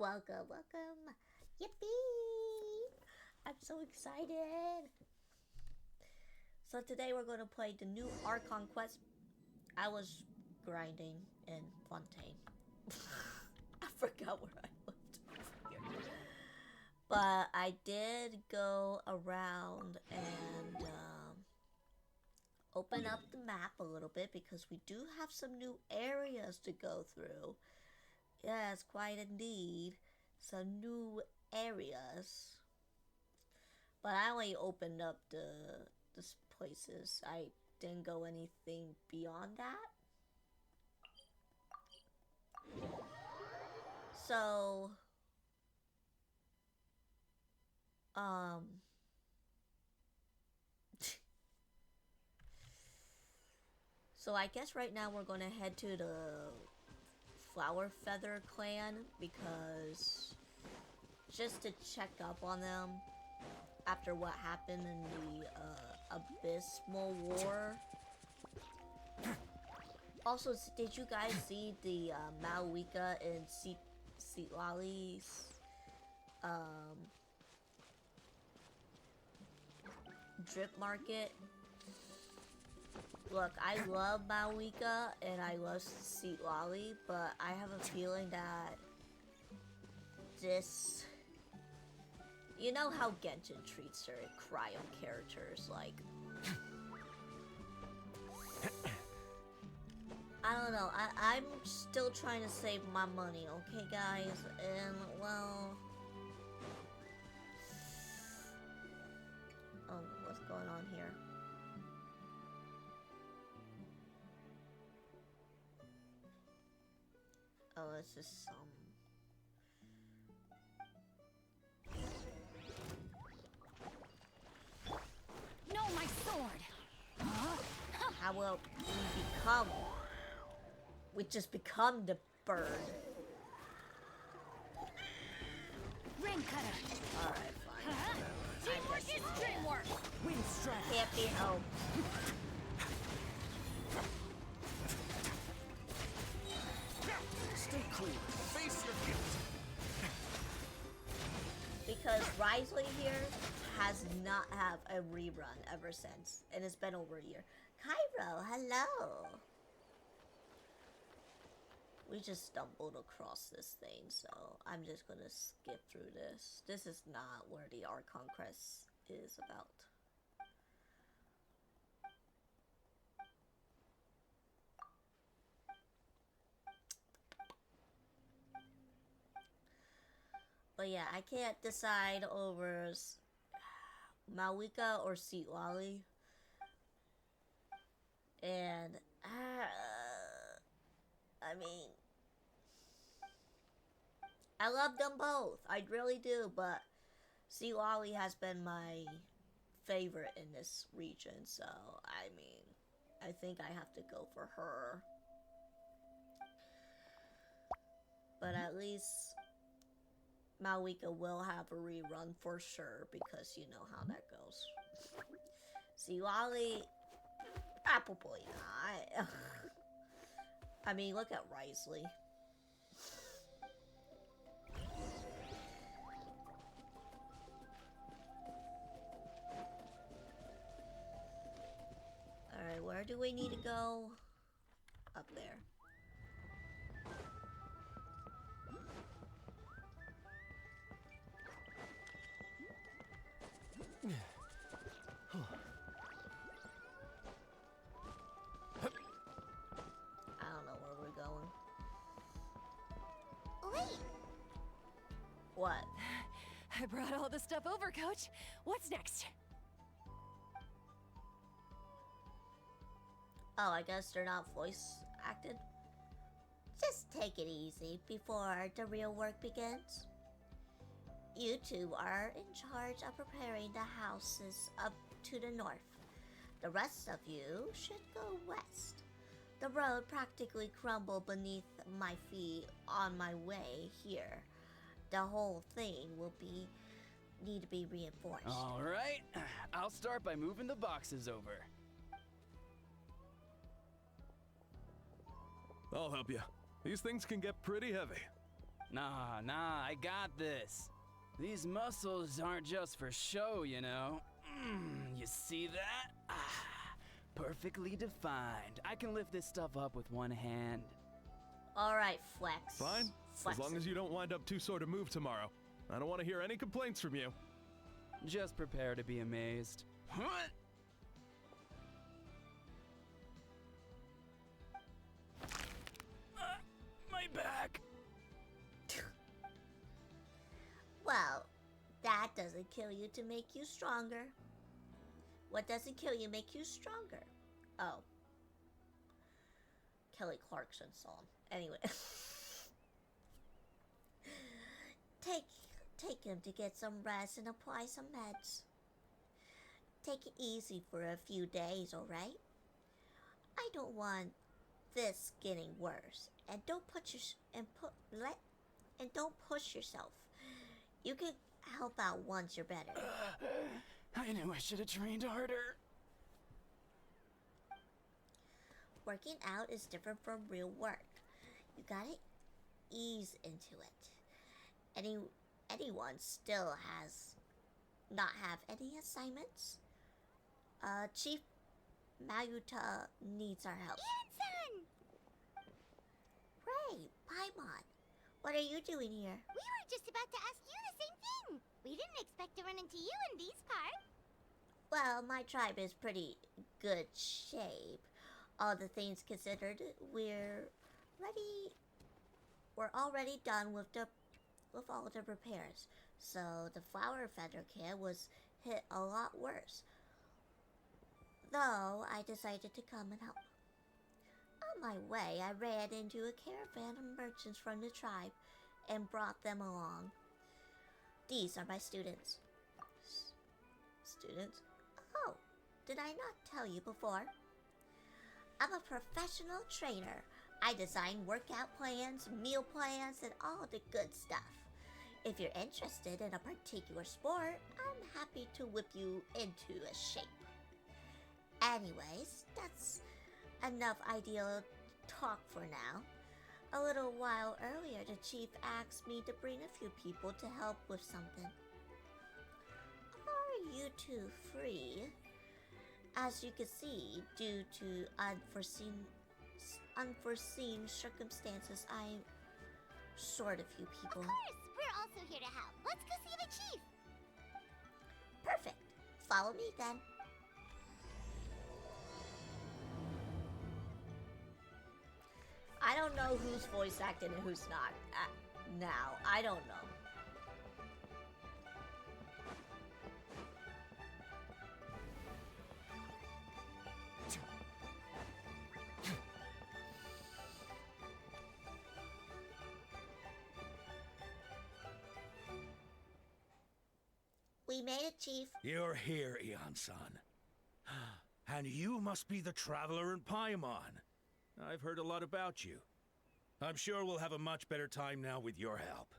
welcome, welcome. Yippee! I'm so excited. So today we're going to play the new Archon quest. I was grinding in Fontaine. I forgot where I lived. But I did go around and open up the map a little bit because we do have some new areas to go through. Yes, quite indeed. Some new areas. But I only opened up the places. I didn't go anything beyond that. So, so I guess right now we're gonna head to the Flower Feather clan because just to check up on them after what happened in the Abysmal War. Also, did you guys see the Malwika and Seatlali's drip market? Look, I love Malwika and I love Seatlali, but I have a feeling that this... You know how Genshin treats their cryo characters, like... I don't know, I'm still trying to save my money, okay guys? And, well... Oh, what's going on here? Oh, it's just some... No, my sword! Huh? How will we become? We just become the bird. Ring cutter! Alright, fine. Teamwork is dreamwork! Wind strike! Can't be helped. Stay clear. Face your guilt. Because Risley here has not have a rerun ever since. And it's been over a year. Cairo, hello! We just stumbled across this thing, so I'm just gonna skip through this. This is not where the Archon quest is about. But yeah, I can't decide over Malwika or Seatlali. And, I mean, I love them both. I really do, but Seatlali has been my favorite in this region, so, I mean, I think I have to go for her. But at least Malwika will have a rerun for sure, because you know how that goes. Seatlali, probably not. I mean, look at Risley. Alright, where do we need to go? Up there. I don't know where we're going. Wait! What? I brought all the stuff over, Coach. What's next? Oh, I guess they're not voice acted? Just take it easy before the real work begins. You two are in charge of preparing the houses up to the north. The rest of you should go west. The road practically crumbled beneath my feet on my way here. The whole thing will need to be reinforced. All right. I'll start by moving the boxes over. I'll help you. These things can get pretty heavy. Nah, I got this. These muscles aren't just for show, you know. You see that? Perfectly defined. I can lift this stuff up with one hand. All right, Flex. Fine, Flex as long as you don't wind up too sore to move tomorrow. I don't want to hear any complaints from you. Just prepare to be amazed. My back. Well, that doesn't kill you to make you stronger. What doesn't kill you make you stronger? Oh. Kelly Clarkson song. Anyway. Take him to get some rest and apply some meds. Take it easy for a few days, alright? I don't want this getting worse. And don't don't push yourself. You can help out once you're better. I knew I should have trained harder. Working out is different from real work. You gotta ease into it. Anyone still has not have any assignments? Chief Mayuta needs our help. Genshin! Ray, Paimon, what are you doing here? We were just about to ask you the same thing. We didn't expect to run into you in these parts. Well, my tribe is pretty good shape. All the things considered, we're already done with all the repairs. So the flower feather kit was hit a lot worse. Though I decided to come and help. On my way, I ran into a caravan of merchants from the tribe and brought them along. These are my students. Students? Oh, did I not tell you before? I'm a professional trainer. I design workout plans, meal plans, and all the good stuff. If you're interested in a particular sport, I'm happy to whip you into a shape. Anyways, that's enough ideal talk for now. A little while earlier, the chief asked me to bring a few people to help with something. Are you two free? As you can see, due to unforeseen circumstances, I'm short a few people. Of course, we're also here to help. Let's go see the chief. Perfect. Follow me then. I don't know who's voice acting and who's not. Now, I don't know. We made it, Chief. You're here, Eon-san. And you must be the traveler in Paimon. I've heard a lot about you. I'm sure we'll have a much better time now with your help.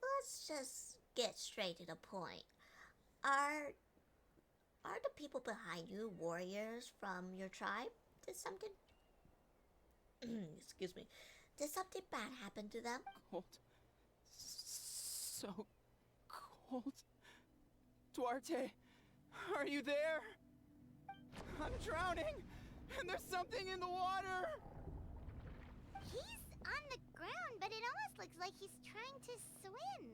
Let's just get straight to the point. Are the people behind you warriors from your tribe? Did something... Excuse me. Did something bad happen to them? Cold. So cold. Duarte, are you there? I'm drowning, and there's something in the water. He's on the ground, but it almost looks like he's trying to swim.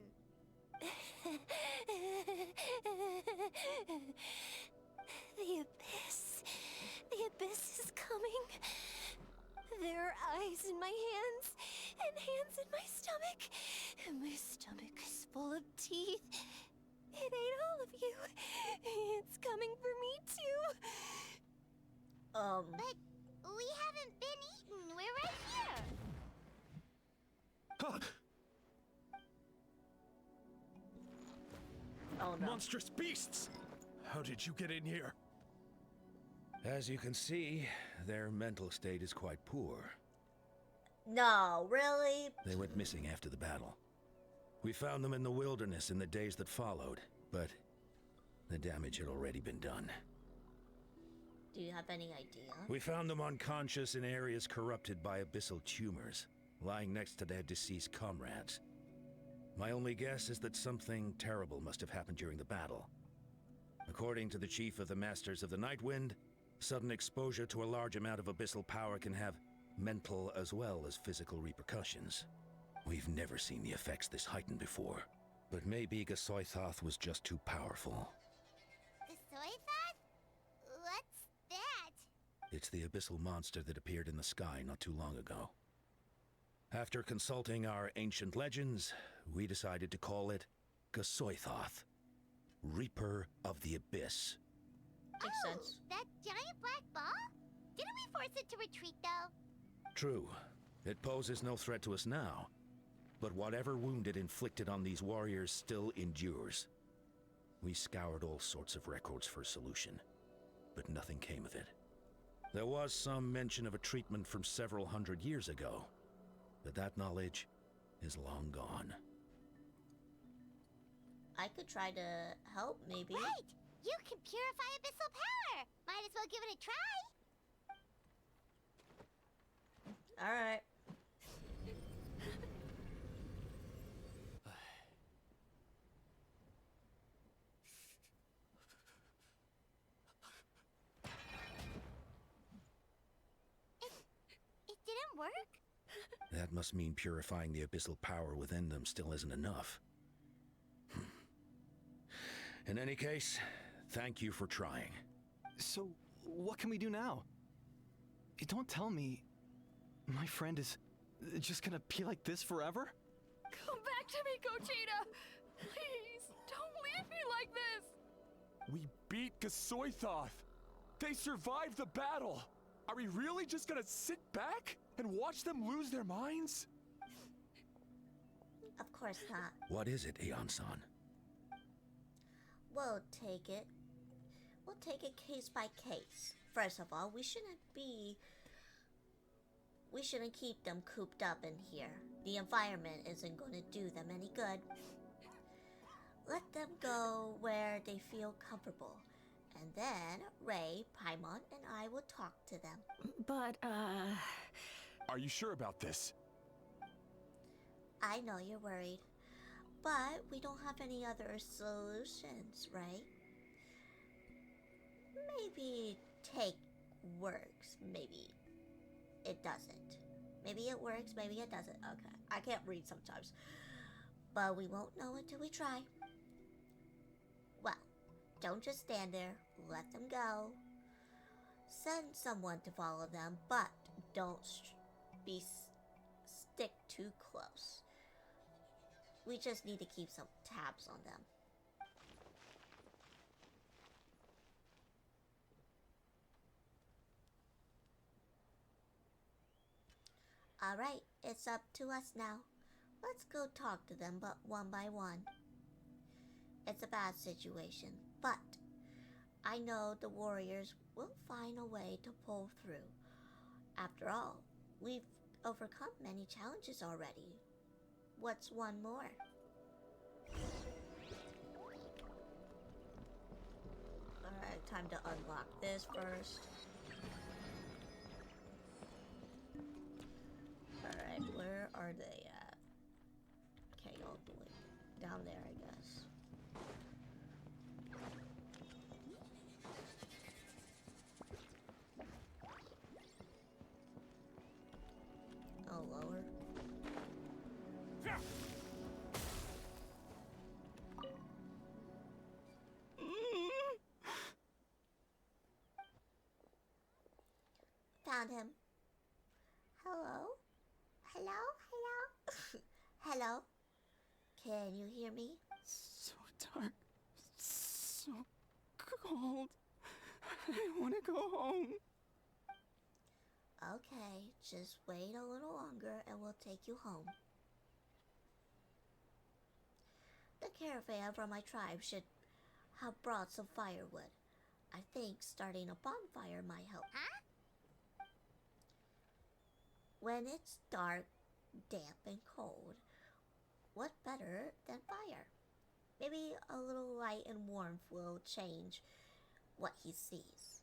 The abyss is coming. There are eyes in my hands, and hands in my stomach. And my stomach is full of teeth. It ate all of you. It's coming for me too. But we haven't been eaten. We're right here. Oh no. Monstrous beasts! How did you get in here? As you can see, their mental state is quite poor. No, really? They went missing after the battle. We found them in the wilderness in the days that followed, but the damage had already been done. Do you have any idea? We found them unconscious in areas corrupted by abyssal tumors, lying next to their deceased comrades. My only guess is that something terrible must have happened during the battle. According to the chief of the Masters of the Nightwind, sudden exposure to a large amount of abyssal power can have mental as well as physical repercussions. We've never seen the effects this heightened before, but maybe Gasoithoth was just too powerful. The soy thought? What's that? It's the abyssal monster that appeared in the sky not too long ago. After consulting our ancient legends, we decided to call it Gasoithoth, Reaper of the Abyss. Makes sense. That giant black ball? Didn't we force it to retreat, though? True, it poses no threat to us now, but whatever wound it inflicted on these warriors still endures. We scoured all sorts of records for a solution, but nothing came of it. There was some mention of a treatment from several hundred years ago, but that knowledge is long gone. I could try to help, maybe. Right! You can purify abyssal power! Might as well give it a try. Alright. It didn't work? That must mean purifying the abyssal power within them still isn't enough. In any case, thank you for trying. So, what can we do now? Don't tell me my friend is just gonna be like this forever? Come back to me, Gogeta! Please, don't leave me like this! We beat Gasoithoth. They survived the battle. Are we really just gonna sit back and watch them lose their minds? Of course not. What is it, Aeon-san? We'll take it. We'll take it case by case. First of all, we shouldn't keep them cooped up in here. The environment isn't going to do them any good. Let them go where they feel comfortable. And then Ray, Paimon, and I will talk to them. But, Are you sure about this? I know you're worried. But we don't have any other solutions, right? Maybe take works. Maybe it doesn't. Maybe it works, maybe it doesn't. Okay, I can't read sometimes. But we won't know until we try. Well, don't just stand there. Let them go. Send someone to follow them, but don't stick too close. We just need to keep some tabs on them. Alright, it's up to us now. Let's go talk to them, but one by one. It's a bad situation, but I know the warriors will find a way to pull through. After all, we've overcome many challenges already. What's one more? Alright, time to unlock this first. Alright, where are they at? Okay, all the way down there, I guess. Oh, lower. Found him. Hello? Hello? Hello? Hello? Can you hear me? so dark, so cold. I want to go home. Okay, just wait a little longer and we'll take you home. The caravan from my tribe should have brought some firewood. I think starting a bonfire might help. Huh? When it's dark, damp, and cold, what better than fire? Maybe a little light and warmth will change what he sees.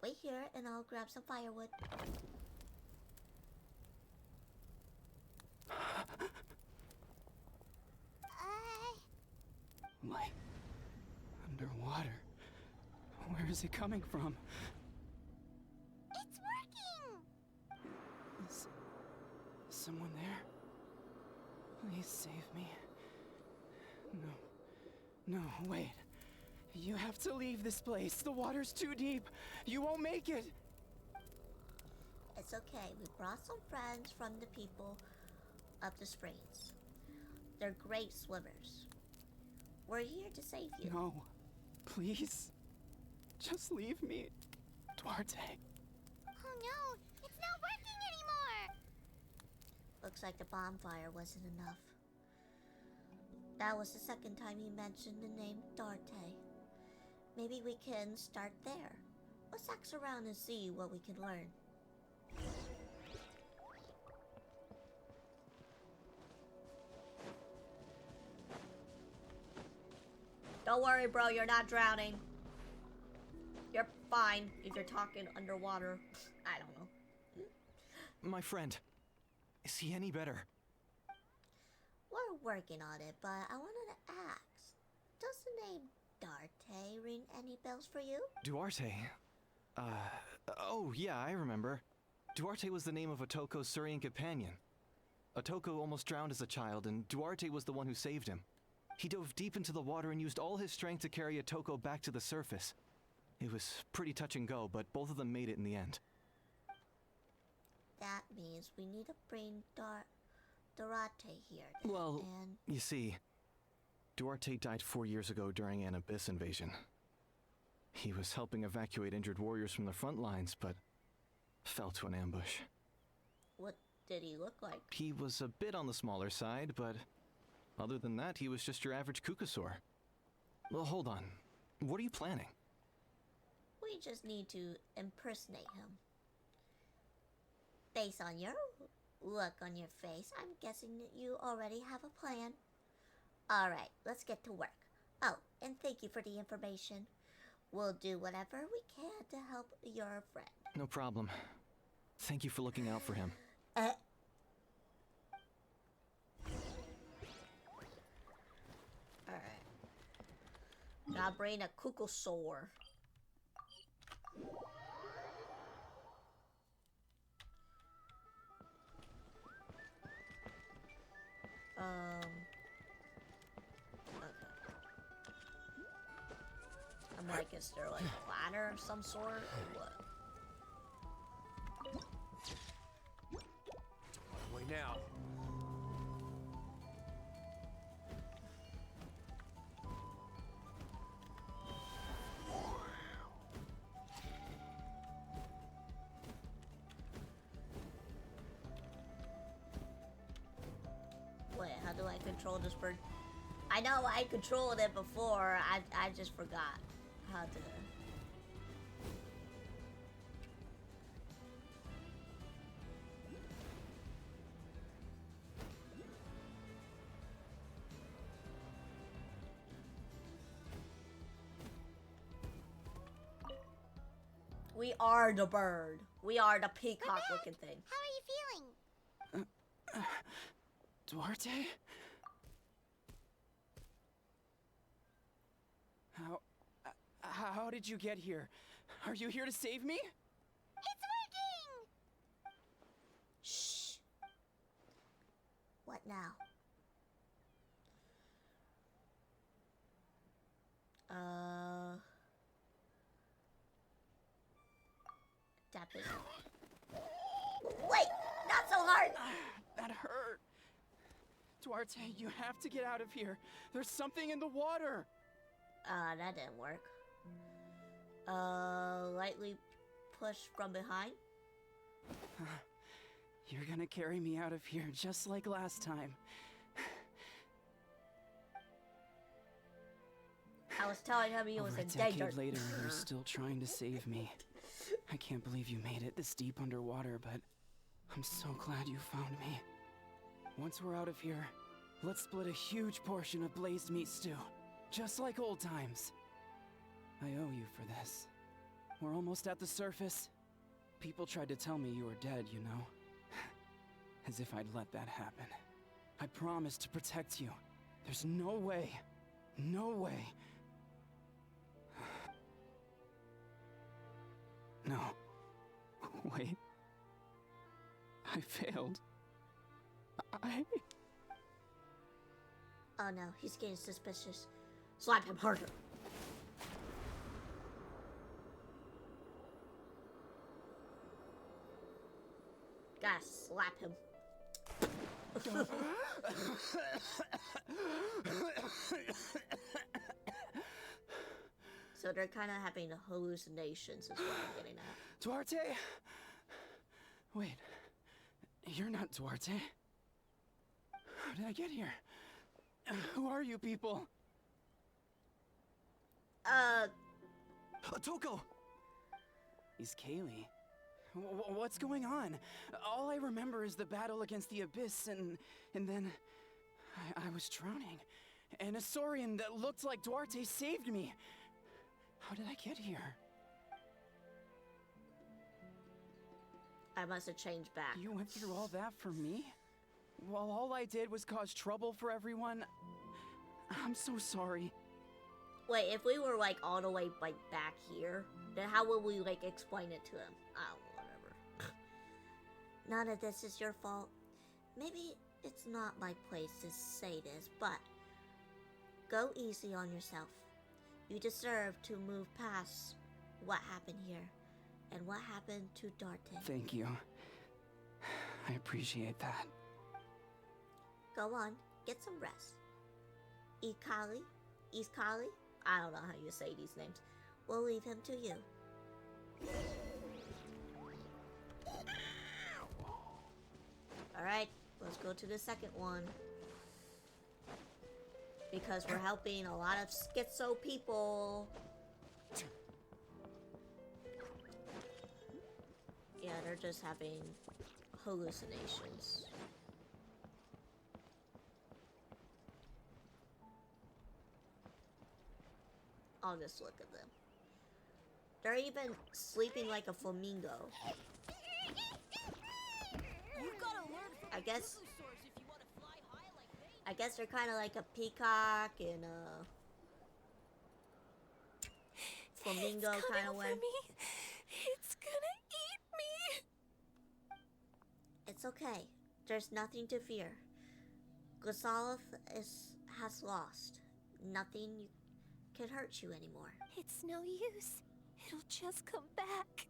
Wait here and I'll grab some firewood. Light. Underwater. Where is it coming from? It's working! Is someone there? Please save me. No, wait. You have to leave this place. The water's too deep. You won't make it. It's okay. We brought some friends from the people of the springs. They're great swimmers. We're here to save you. No. Please. Just leave me. Duarte. Oh no, it's not working anymore! Looks like the bonfire wasn't enough. That was the second time he mentioned the name Duarte. Maybe we can start there. Let's ask around and see what we can learn. Don't worry, bro, you're not drowning. You're fine if you're talking underwater. I don't know. My friend, is he any better? We're working on it, but I wanted to ask. Does the name Duarte ring any bells for you? Duarte? Oh yeah, I remember. Duarte was the name of Otoko's Surian companion. Otoko almost drowned as a child, and Duarte was the one who saved him. He dove deep into the water and used all his strength to carry Otoko back to the surface. It was pretty touch and go, but both of them made it in the end. That means we need to bring Duarte here then, Well, and you see, Duarte died 4 years ago during an Abyss invasion. He was helping evacuate injured warriors from the front lines, but fell to an ambush. what did he look like? He was a bit on the smaller side, but other than that, he was just your average Kukasaur. Well, hold on. What are you planning? We just need to impersonate him. Based on your look on your face, I'm guessing that you already have a plan. Alright, let's get to work. Oh, and thank you for the information. We'll do whatever we can to help your friend. No problem. Thank you for looking out for him. Alright. Now bring a Kukusaur. Okay. I'm like, is there like a ladder of some sort or what? Wait now. Wait, how do I control this bird? I know I controlled it before. I just forgot how to. We are the bird. We are the peacock looking thing. How are you feeling? Duarte? How did you get here? Are you here to save me? It's working! Shh. What now? Tap it. Wait! Not so hard! That hurt. Duarte, you have to get out of here. There's something in the water. That didn't work. Lightly push from behind. You're gonna carry me out of here just like last time. I was telling him he was Over a in danger. decade later, you're still trying to save me. I can't believe you made it this deep underwater, but I'm so glad you found me. Once we're out of here, let's split a huge portion of blazed meat stew, just like old times. I owe you for this. We're almost at the surface. People tried to tell me you were dead, you know? As if I'd let that happen. I promised to protect you. There's no way. No way. No. Wait. I failed. Oh no, he's getting suspicious. Slap him harder. Gotta slap him. So they're kind of having hallucinations is what I'm getting at. Duarte? Wait. You're not Duarte. How did I get here? Who are you people? Toko! He's Kaylee. What's going on? All I remember is the battle against the Abyss, and then I was drowning. And a Saurian that looked like Duarte saved me. How did I get here? I must have changed back. You went through all that for me? While all I did was cause trouble for everyone? I'm so sorry. Wait, if we were like all the way like back here, then how would we like explain it to him? Oh, whatever. None of this is your fault. Maybe it's not my place to say this, but go easy on yourself. You deserve to move past what happened here and what happened to Darte. Thank you. I appreciate that. Go on, get some rest. Ikali? Iskali? I don't know how you say these names. We'll leave him to you. Alright, let's go to the second one. Because we're helping a lot of schizo people. Yeah, they're just having hallucinations. I'll just look at them. They're even sleeping like a flamingo. I guess they're kind of like a peacock and a flamingo kind of way. It's gonna eat me. It's okay. There's nothing to fear. Gusaloth has lost. Nothing can hurt you anymore. It's no use. It'll just come back.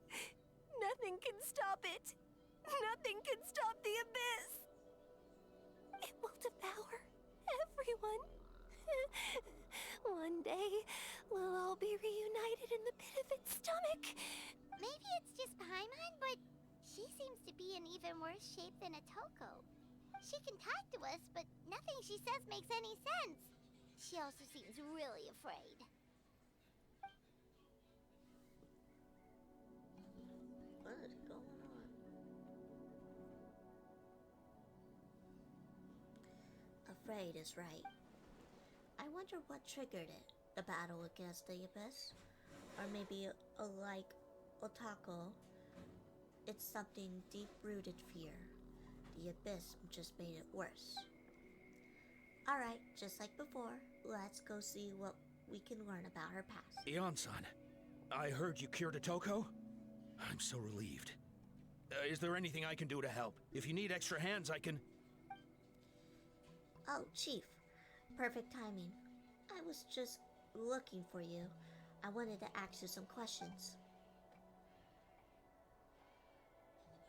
Nothing can stop it. Nothing can stop the abyss. It will devour everyone. One day, we'll all be reunited in the pit of its stomach. Maybe it's just Paimon, but she seems to be in even worse shape than Atoko. She can talk to us, but nothing she says makes any sense. She also seems really afraid. What is going on? Afraid is right. I wonder what triggered it. The battle against the Abyss? Or maybe like Otako, it's something deep-rooted fear. The Abyss just made it worse. Alright, just like before, let's go see what we can learn about her past. Ion-san, I heard you cured Atoko? I'm so relieved. Is there anything I can do to help? If you need extra hands, I can... Oh, Chief. Perfect timing. I was just looking for you. I wanted to ask you some questions.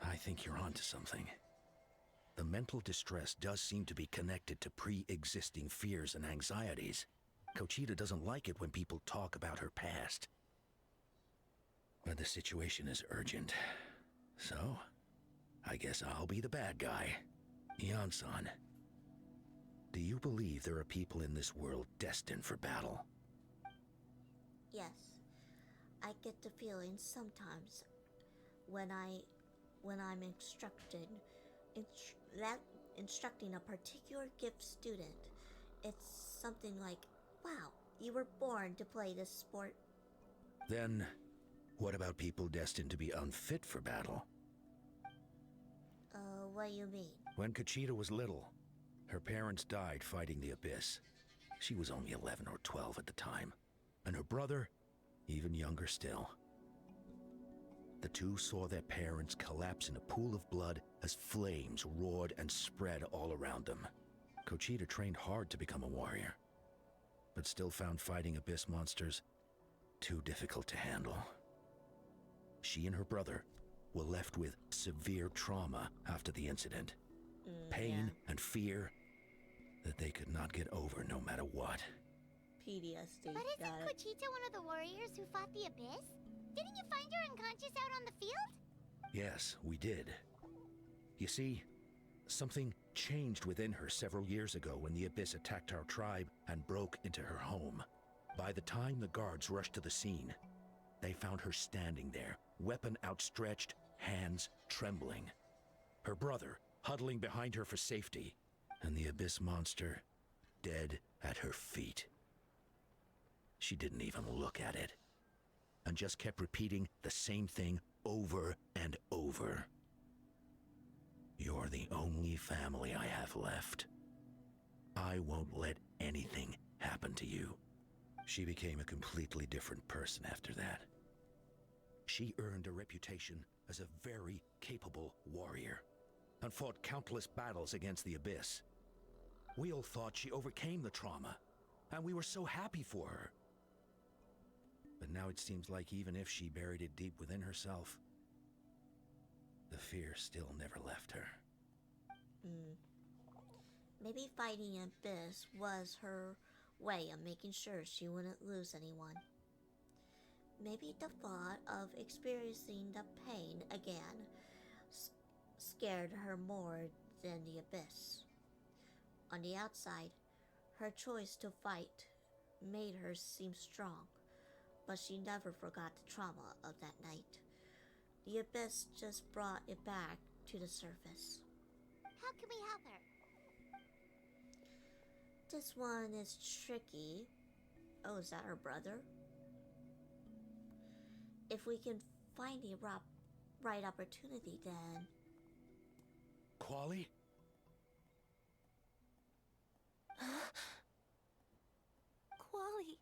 I think you're onto something. The mental distress does seem to be connected to pre-existing fears and anxieties. Kochida doesn't like it when people talk about her past. But the situation is urgent. So, I guess I'll be the bad guy. Ion-san, do you believe there are people in this world destined for battle? Yes. I get the feeling sometimes when I'm instructing a particular gift student, it's something like, wow, you were born to play this sport. Then, What about people destined to be unfit for battle? What do you mean? When Kuchita was little, her parents died fighting the Abyss. She was only 11 or 12 at the time, and her brother, even younger still. The two saw their parents collapse in a pool of blood as flames roared and spread all around them. Kuchita trained hard to become a warrior, but still found fighting Abyss monsters too difficult to handle. She and her brother were left with severe trauma after the incident. Pain and fear that they could not get over no matter what. PTSD. But isn't Cochita one of the warriors who fought the Abyss? Didn't you find her unconscious out on the field? Yes, we did. You see, something changed within her several years ago when the Abyss attacked our tribe and broke into her home. By the time the guards rushed to the scene, they found her standing there, weapon outstretched, hands trembling. Her brother huddling behind her for safety, and the Abyss monster dead at her feet. She didn't even look at it, and just kept repeating the same thing over and over. You're the only family I have left. I won't let anything happen to you. She became a completely different person after that. She earned a reputation as a very capable warrior, and fought countless battles against the Abyss. We all thought she overcame the trauma, and we were so happy for her. But now it seems like even if she buried it deep within herself, the fear still never left her. Maybe fighting Abyss was her way of making sure she wouldn't lose anyone. Maybe the thought of experiencing the pain again scared her more than the Abyss. On the outside, her choice to fight made her seem strong, but she never forgot the trauma of that night. The Abyss just brought it back to the surface. How can we help her? This one is tricky. Oh, is that her brother? If we can find the right opportunity, then... Quali? Quali,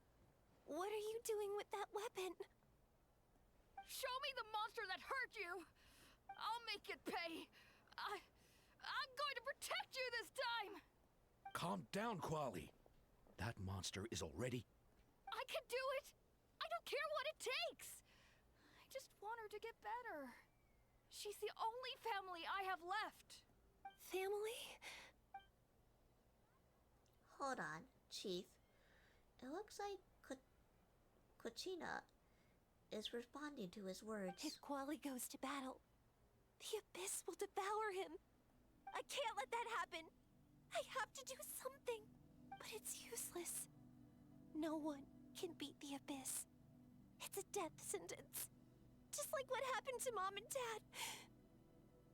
what are you doing with that weapon? Show me the monster that hurt you! I'll make it pay! I'm going to protect you this time! Calm down, Quali. That monster is already... I can do it! I don't care what it takes! I just want her to get better. She's the only family I have left. Family? Hold on, Chief. It looks like Cochina is responding to his words. If Quali goes to battle, the Abyss will devour him. I can't let that happen. I have to do something. But it's useless. No one can beat the Abyss. It's a death sentence. Just like what happened to Mom and Dad.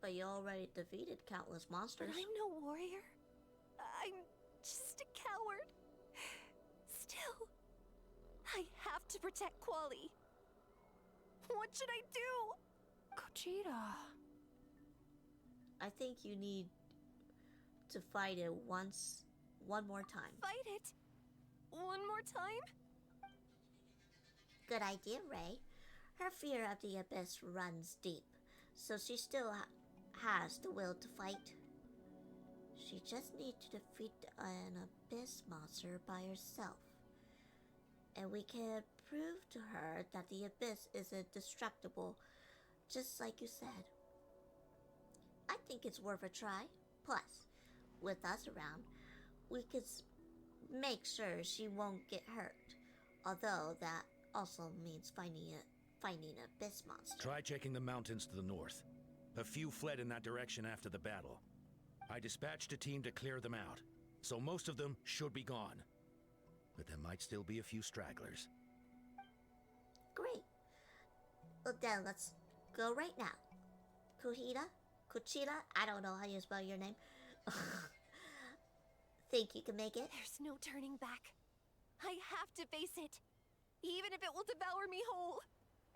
But you already defeated countless monsters. But I'm no warrior. I'm just a coward. Still, I have to protect Quali. What should I do? Cochita. I think you need to fight it one more time. Fight it? One more time? Good idea, Ray. Her fear of the Abyss runs deep, so she still has the will to fight. She just needs to defeat an Abyss monster by herself. And we can prove to her that the Abyss is indestructible, just like you said. I think it's worth a try. Plus, with us around, we could make sure she won't get hurt. Although that also means finding an Abyss monster. Try checking the mountains to the north. A few fled in that direction after the battle. I dispatched a team to clear them out, so most of them should be gone. But there might still be a few stragglers. Great. Well then, let's go right now. Kuchita, I don't know how you spell your name. Think you can make it? There's no turning back. I have to face it. Even if it will devour me whole.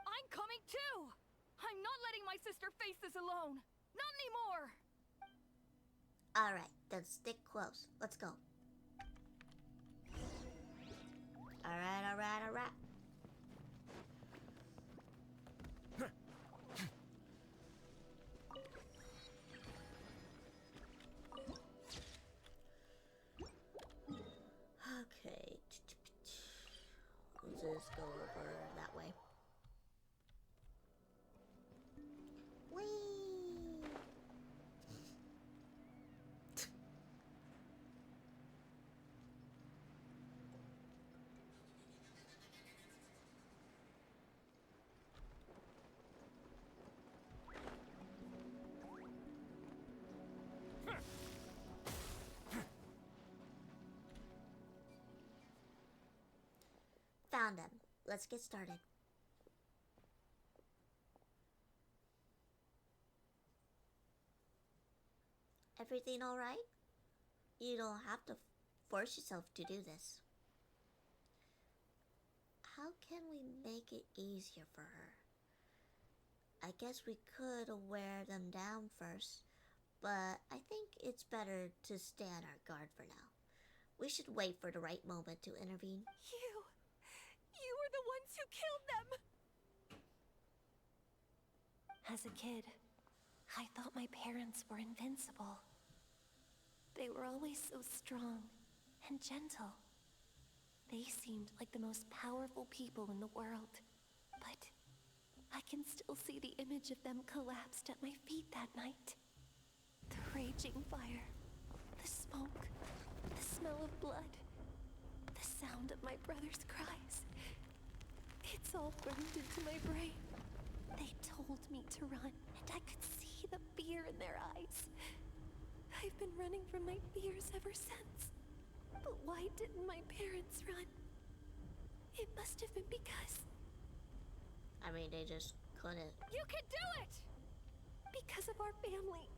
I'm coming too! I'm not letting my sister face this alone! Not anymore! Alright, then stick close. Let's go. Alright. Okay. Let's just go over that way. Whee! Found them. Let's get started. Everything alright? You don't have to force yourself to do this. How can we make it easier for her? I guess we could wear them down first, but I think it's better to stay on our guard for now. We should wait for the right moment to intervene. You were the ones who killed them! As a kid, I thought my parents were invincible. They were always so strong and gentle. They seemed like the most powerful people in the world. But I can still see the image of them collapsed at my feet that night. The raging fire, the smoke, the smell of blood, the sound of my brother's cries. It's all burned into my brain. They told me to run, and I could see the fear in their eyes. I've been running from my fears ever since. But why didn't my parents run? It must have been because... I mean, they just couldn't. You can do it! Because of our family.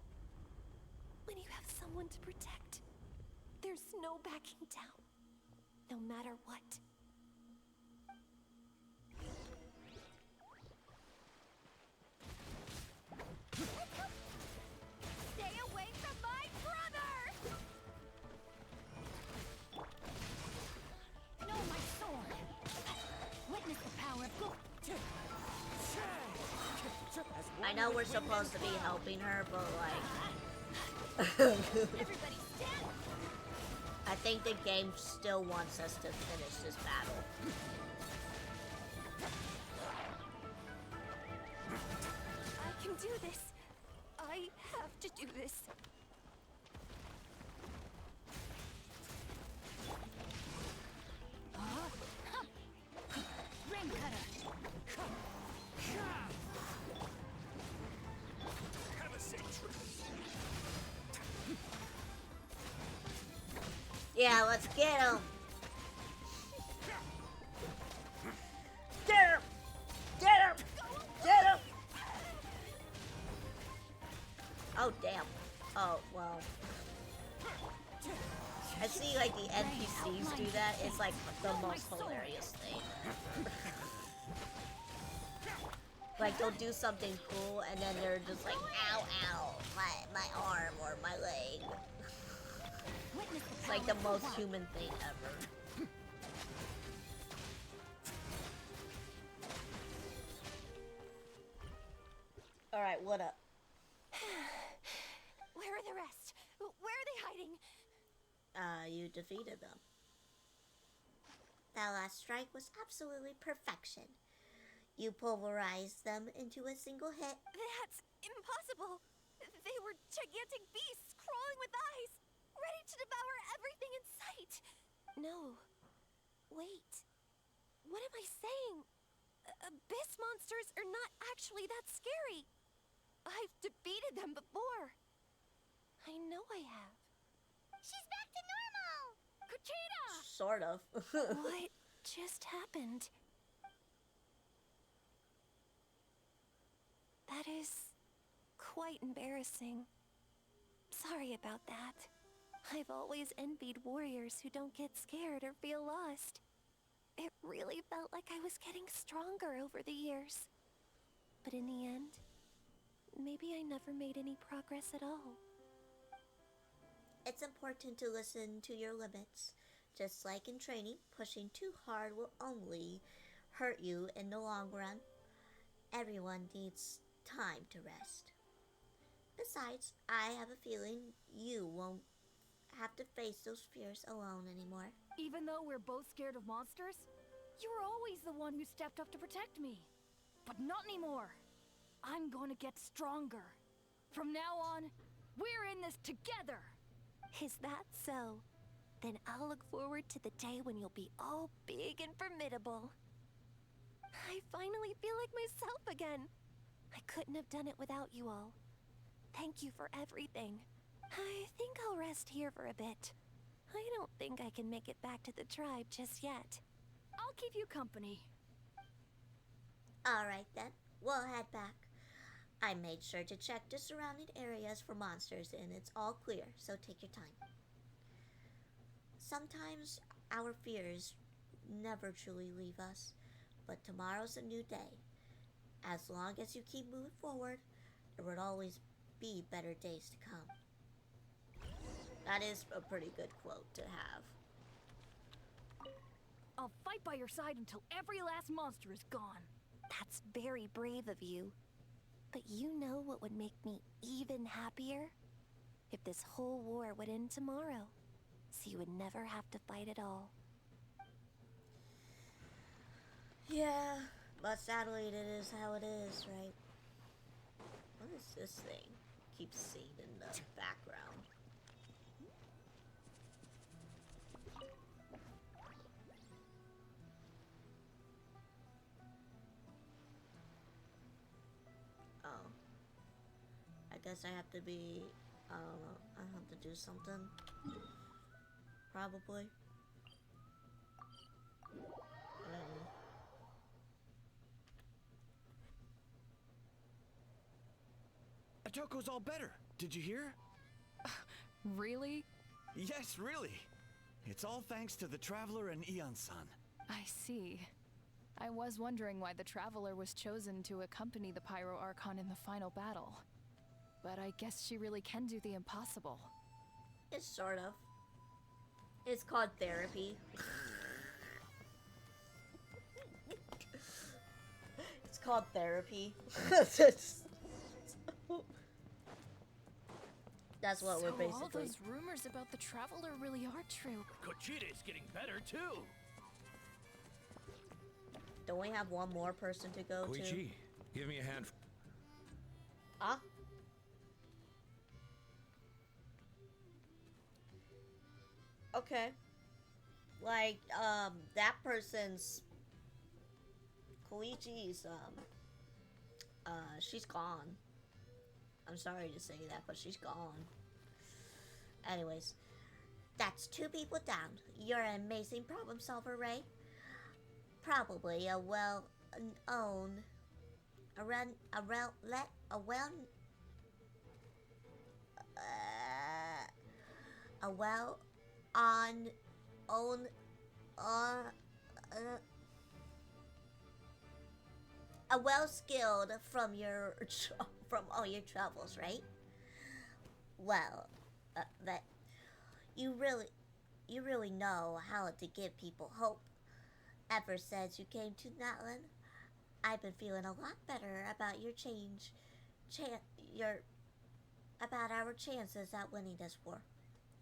When you have someone to protect, there's no backing down. No matter what. Stay away from my brother! Know my sword. Witness the power of God. I know we're supposed to be helping her, but like... Everybody stand! I think the game still wants us to finish this battle. I can do this. I have to do this. Ring cutter! Yeah, let's get him. Get him! Get him! Get him! Oh, damn. Oh, well. I see, like, the NPCs do that. It's, like, the most hilarious thing. Like, they'll do something cool, and then they're just like, ow, ow, my arm or my leg. It's like the most human thing ever. Alright, what up? Where are the rest? Where are they hiding? You defeated them. That last strike was absolutely perfection. You pulverized them into a single hit. That's impossible. They were gigantic beasts crawling with eyes, ready to devour everything in sight. No. Wait. What am I saying? Abyss monsters are not actually that scary. I've defeated them before. I know I have. She's back to normal! Kuchita! Sort of. What just happened? That is quite embarrassing. Sorry about that. I've always envied warriors who don't get scared or feel lost. It really felt like I was getting stronger over the years. But in the end, maybe I never made any progress at all. It's important to listen to your limits. Just like in training, pushing too hard will only hurt you in the long run. Everyone needs time to rest. Besides, I have a feeling you won't have to face those fears alone anymore. Even though we're both scared of monsters, you were always the one who stepped up to protect me. But not anymore. I'm gonna get stronger. From now on, we're in this together. Is that so? Then I'll look forward to the day when you'll be all big and formidable. I finally feel like myself again. I couldn't have done it without you all. Thank you for everything. I think I'll rest here for a bit. I don't think I can make it back to the tribe just yet. I'll keep you company. Alright then, we'll head back. I made sure to check the surrounding areas for monsters and it's all clear, so take your time. Sometimes our fears never truly leave us, but tomorrow's a new day. As long as you keep moving forward, there will always be better days to come. That is a pretty good quote to have. I'll fight by your side until every last monster is gone. That's very brave of you. But you know what would make me even happier? If this whole war would end tomorrow, so you would never have to fight at all. Yeah, but sadly it is how it is, right? What is this thing? Keeps seeing in the background. Oh. I guess I have to be, I don't know, I have to do something. Probably. Atoko's all better. Did you hear? Really? Yes, really. It's all thanks to the Traveler and Eon-san. I see. I was wondering why the Traveler was chosen to accompany the Pyro Archon in the final battle. But I guess she really can do the impossible. It's sort of. It's called therapy. It's called therapy. That's what we're basically. All those rumors about the Traveler really are true. Kochide's getting better too. Don't we have one more person to go to? Koichi, give me a hand. Ah? Okay. Like, that person's Koichi's, she's gone. I'm sorry to say that, but she's gone. Anyways, that's 2 people down. You're an amazing problem solver, Ray. Probably a well-known, a well-skilled from all your travels, right? Well, that you really know how to give people hope. Ever since you came to Natlan, I've been feeling a lot better about about our chances at winning this war.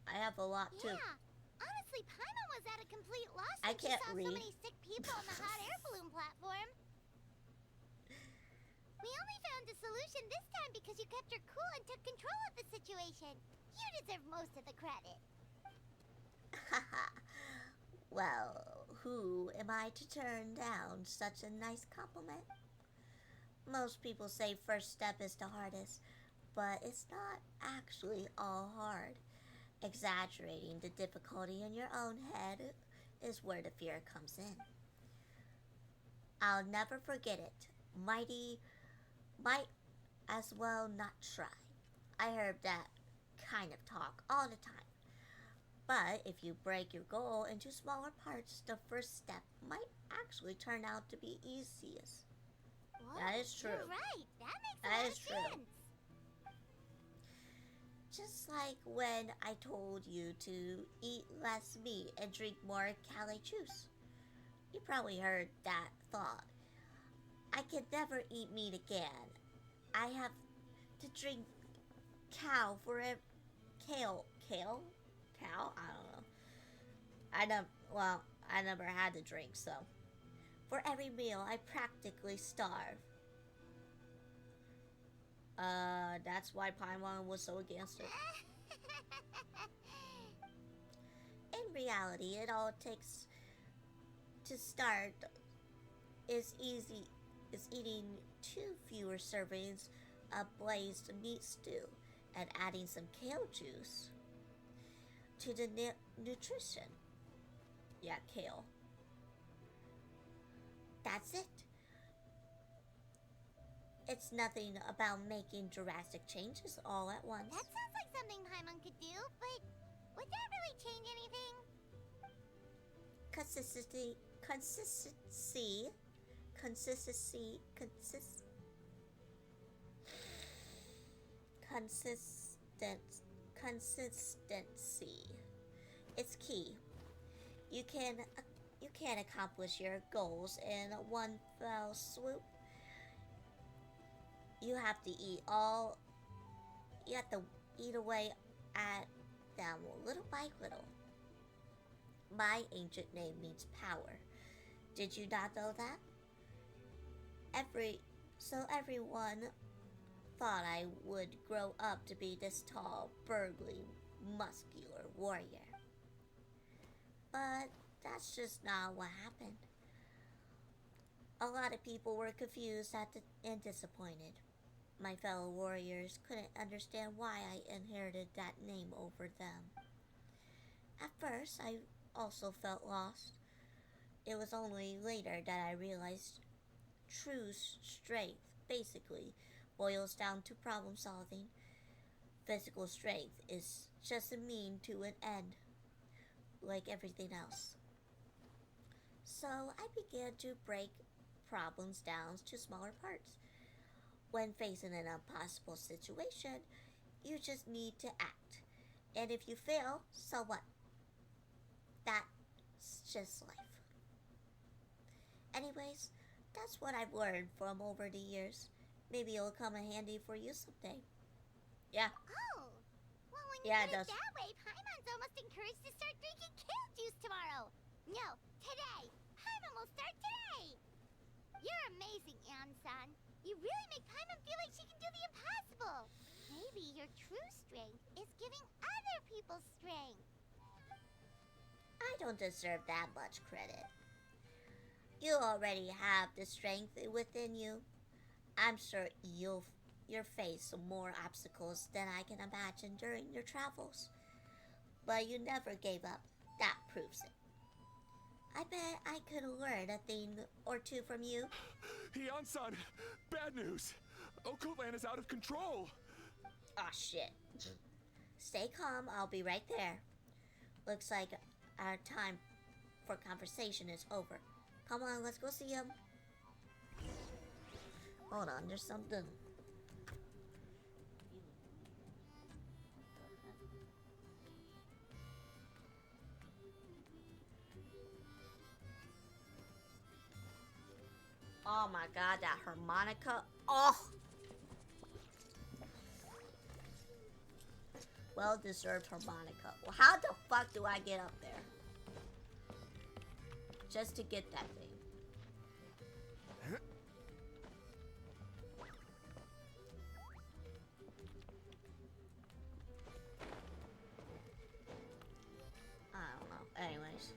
I have a lot too. Yeah, honestly, Paimon was at a complete loss I when she can't saw read. so many sick people on the hot air balloon platform. We only found a solution this time because you kept your cool and took control of the situation. You deserve most of the credit. Well, who am I to turn down such a nice compliment? Most people say first step is the hardest, but it's not actually all hard. Exaggerating the difficulty in your own head is where the fear comes in. I'll never forget it. Might as well not try. I heard that kind of talk all the time. But if you break your goal into smaller parts, the first step might actually turn out to be easiest. That is true. You're right. That makes a That lot is of true. sense. Just like when I told you to eat less meat and drink more Cali juice. You probably heard that thought. I can never eat meat again. I have to drink cow for a kale. Kale? Cow? I don't know. I never had to drink, so. For every meal, I practically starve. That's why Paimon was so against it. In reality, it all takes to start is eating 2 fewer servings of glazed meat stew and adding some kale juice to the nutrition. Yeah, kale. That's it. It's nothing about making drastic changes all at once. That sounds like something Paimon could do, but would that really change anything? Consistency, it's key. You can't accomplish your goals in one fell swoop. You have to eat away at them little by little. My ancient name means power. Did you not know that? Everyone thought I would grow up to be this tall, burly, muscular warrior. But that's just not what happened. A lot of people were confused and disappointed. My fellow warriors couldn't understand why I inherited that name over them. At first, I also felt lost. It was only later that I realized true strength basically boils down to problem solving. Physical strength is just a mean to an end, like everything else. So I began to break problems down to smaller parts. When facing an impossible situation, you just need to act. And if you fail, so what? That's just life. Anyways, that's what I've learned from over the years. Maybe it'll come in handy for you someday. Yeah. Oh, well, when you Yeah, put it it does. that way, Paimon's almost encouraged to start drinking kale juice tomorrow. No, today. Paimon will start today. You're amazing, Ansan. You really make Paimon feel like she can do the impossible. Maybe your true strength is giving other people strength. I don't deserve that much credit. You already have the strength within you. I'm sure you'll face more obstacles than I can imagine during your travels. But you never gave up. That proves it. I bet I could learn a thing or two from you. Ian-san, bad news. Okoland is out of control. Aw, shit. Stay calm, I'll be right there. Looks like our time for conversation is over. Come on, let's go see him. Hold on, there's something. Oh my god, that harmonica. Oh! Well deserved harmonica. Well, how the fuck do I get up there? Just to get that thing. I don't know. Anyways.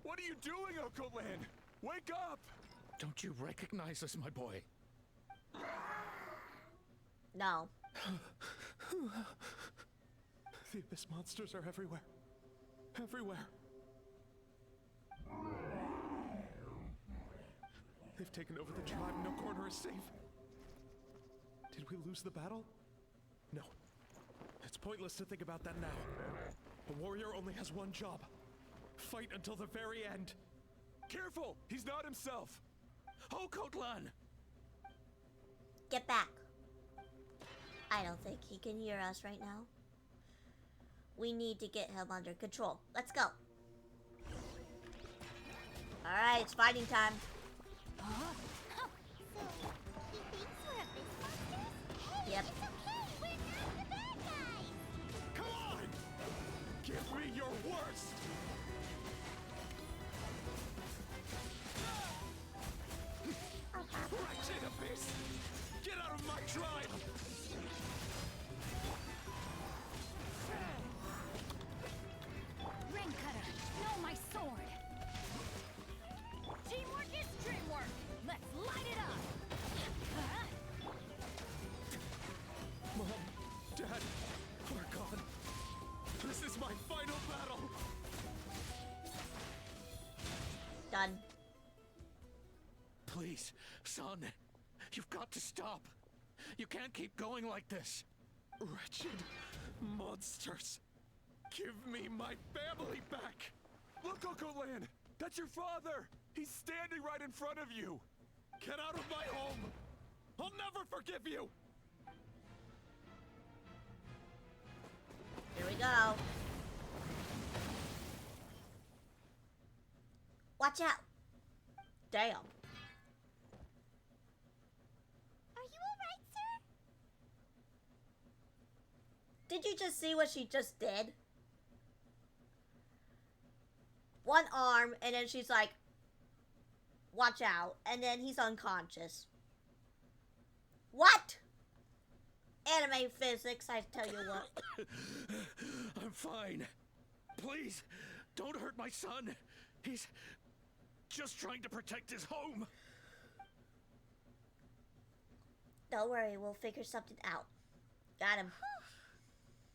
What are you doing, Okoland? Wake up! Don't you recognize us, my boy? No. The Abyss monsters are everywhere. Everywhere. They've taken over the tribe. No corner is safe. Did we lose the battle? No. It's pointless to think about that now. A warrior only has one job. Fight until the very end. Careful! He's not himself! Oh, Kotlan! Get back. I don't think he can hear us right now. We need to get him under control. Let's go. Alright, it's fighting time. So, he thinks we're abyss monsters? Hey, Yep. it's okay! We're not the bad guys! Come on! Give me your worst! Wretched abyss! Get out of my tribe! Rain Cutter, know my sword. Teamwork is dreamwork. Let's light it up. Mom, Dad, we're gone. This is my final battle! Done. Please, son, you've got to stop. You can't keep going like this. Wretched monsters! Give me my family back! Look, Okolan! That's your father! He's standing right in front of you! Get out of my home! I'll never forgive you! Here we go. Watch out. Damn. Are you alright, sir? Did you just see what she just did? One arm, and then she's like, watch out, and then he's unconscious. What? Anime physics, I tell you what. I'm fine. Please, don't hurt my son. He's just trying to protect his home. Don't worry, we'll figure something out. Got him.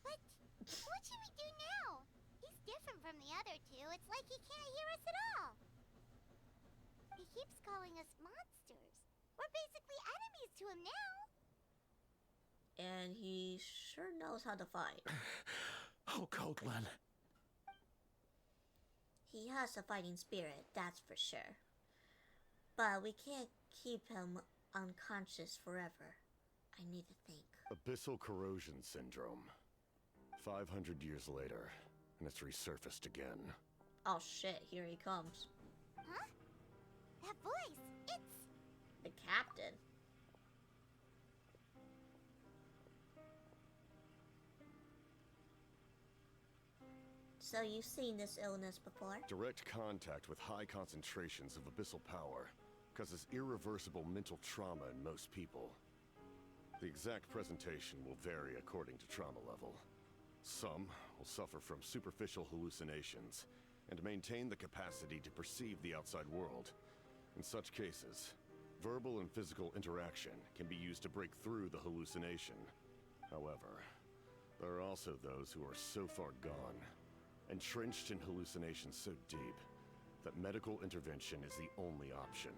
What should we do now? He's different from the other two. It's like he can't hear us at all. He keeps calling us monsters. We're basically enemies to him now. And he sure knows how to fight. Oh, Kotlan. He has a fighting spirit, that's for sure. But we can't keep him unconscious forever. I need to think. Abyssal corrosion syndrome. 500 years later, and it's resurfaced again. Oh shit, here he comes. Huh? That voice, it's... The captain. So you've seen this illness before? Direct contact with high concentrations of abyssal power causes irreversible mental trauma in most people. The exact presentation will vary according to trauma level. Some will suffer from superficial hallucinations and maintain the capacity to perceive the outside world. In such cases, verbal and physical interaction can be used to break through the hallucination. However, there are also those who are so far gone, entrenched in hallucinations so deep, that medical intervention is the only option.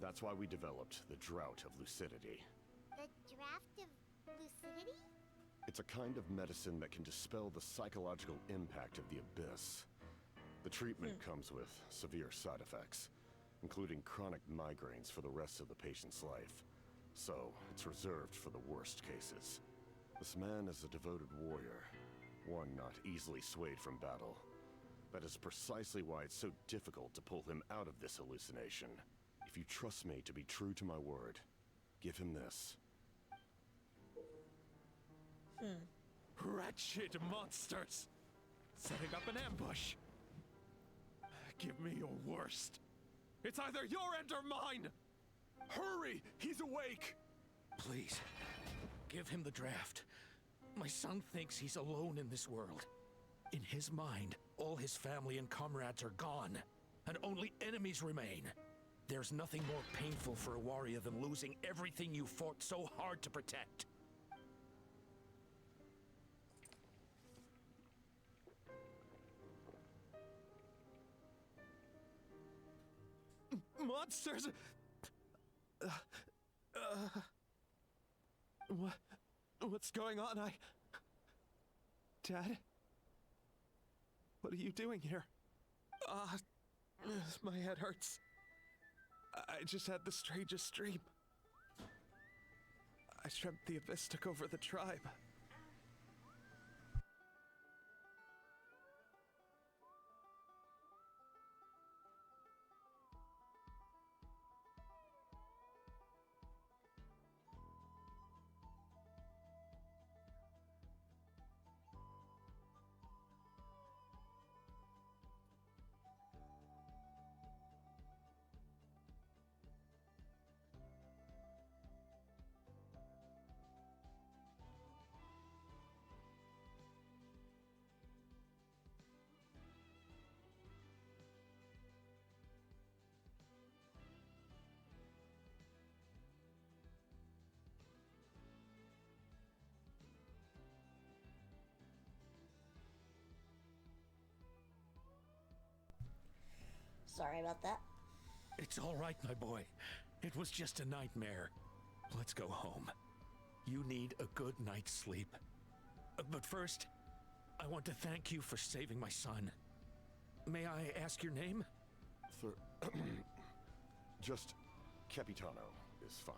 That's why we developed the Drought of Lucidity. The draft of lucidity? It's a kind of medicine that can dispel the psychological impact of the abyss. The treatment comes with severe side effects, including chronic migraines for the rest of the patient's life. So, it's reserved for the worst cases. This man is a devoted warrior, one not easily swayed from battle. That is precisely why it's so difficult to pull him out of this hallucination. If you trust me to be true to my word, give him this. Wretched monsters! Setting up an ambush! Give me your worst. It's either your end or mine! Hurry! He's awake! Please, give him the draft. My son thinks he's alone in this world. In his mind, all his family and comrades are gone, and only enemies remain. There's nothing more painful for a warrior than losing everything you fought so hard to protect. Monsters! What's going on? Dad? What are you doing here? My head hurts. I just had the strangest dream. I dreamt the Abyss took over the tribe. Sorry about that. It's all right, my boy. It was just a nightmare. Let's go home. You need a good night's sleep. But first, I want to thank you for saving my son. May I ask your name? Just Capitano is fine.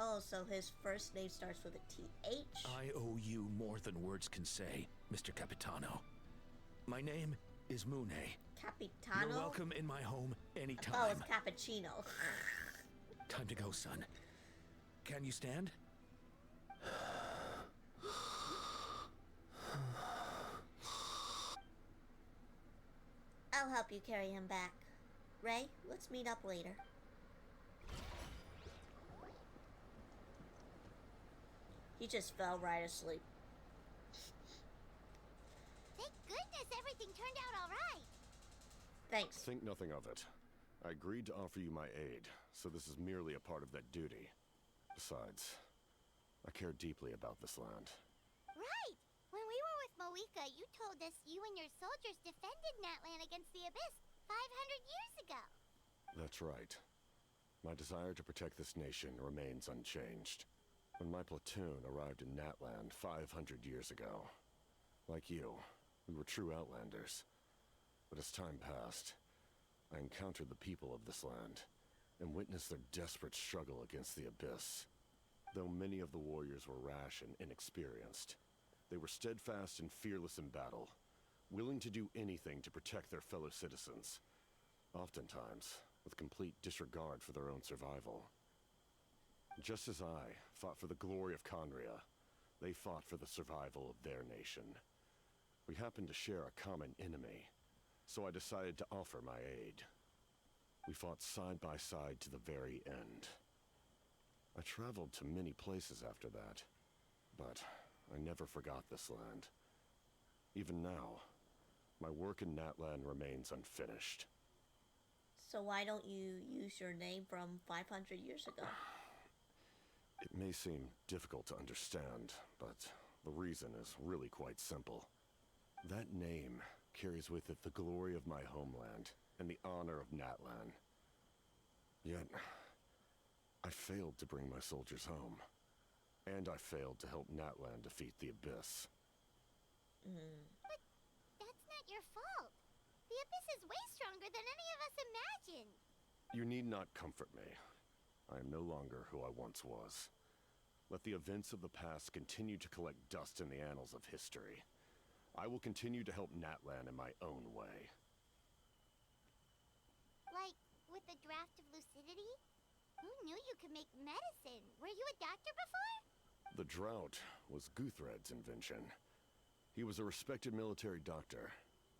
Oh, so his first name starts with a TH? I owe you more than words can say, Mr. Capitano. My name is Mune. Capitano? You're welcome in my home anytime. Oh, it's cappuccino. Time to go, son. Can you stand? I'll help you carry him back. Ray, let's meet up later. He just fell right asleep. Thank goodness everything turned out all right. Thanks. Think nothing of it. I agreed to offer you my aid, so this is merely a part of that duty. Besides, I care deeply about this land. Right! When we were with Moika, you told us you and your soldiers defended Natlan against the Abyss 500 years ago. That's right. My desire to protect this nation remains unchanged. When my platoon arrived in Natlan 500 years ago, like you, we were true outlanders. But as time passed, I encountered the people of this land and witnessed their desperate struggle against the Abyss. Though many of the warriors were rash and inexperienced, they were steadfast and fearless in battle, willing to do anything to protect their fellow citizens, oftentimes with complete disregard for their own survival. Just as I fought for the glory of Conria, they fought for the survival of their nation. We happened to share a common enemy, so I decided to offer my aid. We fought side by side to the very end. I traveled to many places after that, but I never forgot this land. Even now, my work in Natlan remains unfinished. So why don't you use your name from 500 years ago? It may seem difficult to understand, but the reason is really quite simple. That name carries with it the glory of my homeland and the honor of Natlan. Yet, I failed to bring my soldiers home. And I failed to help Natlan defeat the Abyss. But that's not your fault. The Abyss is way stronger than any of us imagined. You need not comfort me. I am no longer who I once was. Let the events of the past continue to collect dust in the annals of history. I will continue to help Natlan in my own way. Like, with the draft of lucidity? Who knew you could make medicine? Were you a doctor before? The drought was Guthred's invention. He was a respected military doctor,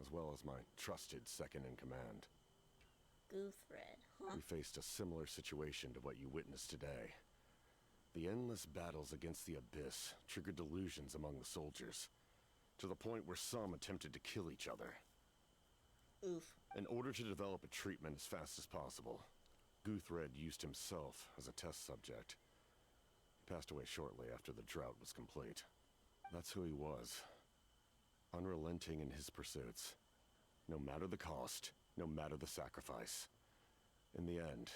as well as my trusted second-in-command. Guthred, huh? We faced a similar situation to what you witnessed today. The endless battles against the Abyss triggered delusions among the soldiers, to the point where some attempted to kill each other. Oof. In order to develop a treatment as fast as possible, Guthred used himself as a test subject. He passed away shortly after the drought was complete. That's who he was. Unrelenting in his pursuits. No matter the cost, no matter the sacrifice. In the end,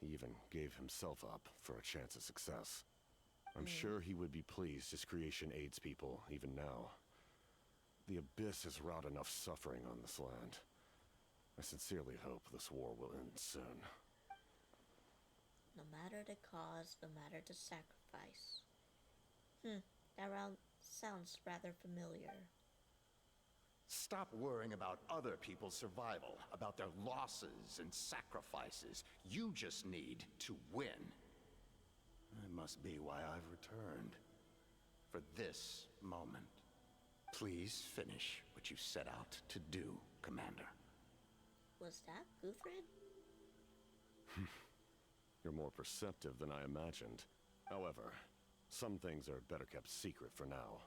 he even gave himself up for a chance at success. I'm sure he would be pleased his creation aids people, even now. The Abyss has wrought enough suffering on this land. I sincerely hope this war will end soon. No matter the cause, no matter the sacrifice. That round sounds rather familiar. Stop worrying about other people's survival, about their losses and sacrifices. You just need to win. That must be why I've returned. For this moment. Please finish what you set out to do, Commander. Was that Guthred? You're more perceptive than I imagined. However, some things are better kept secret for now.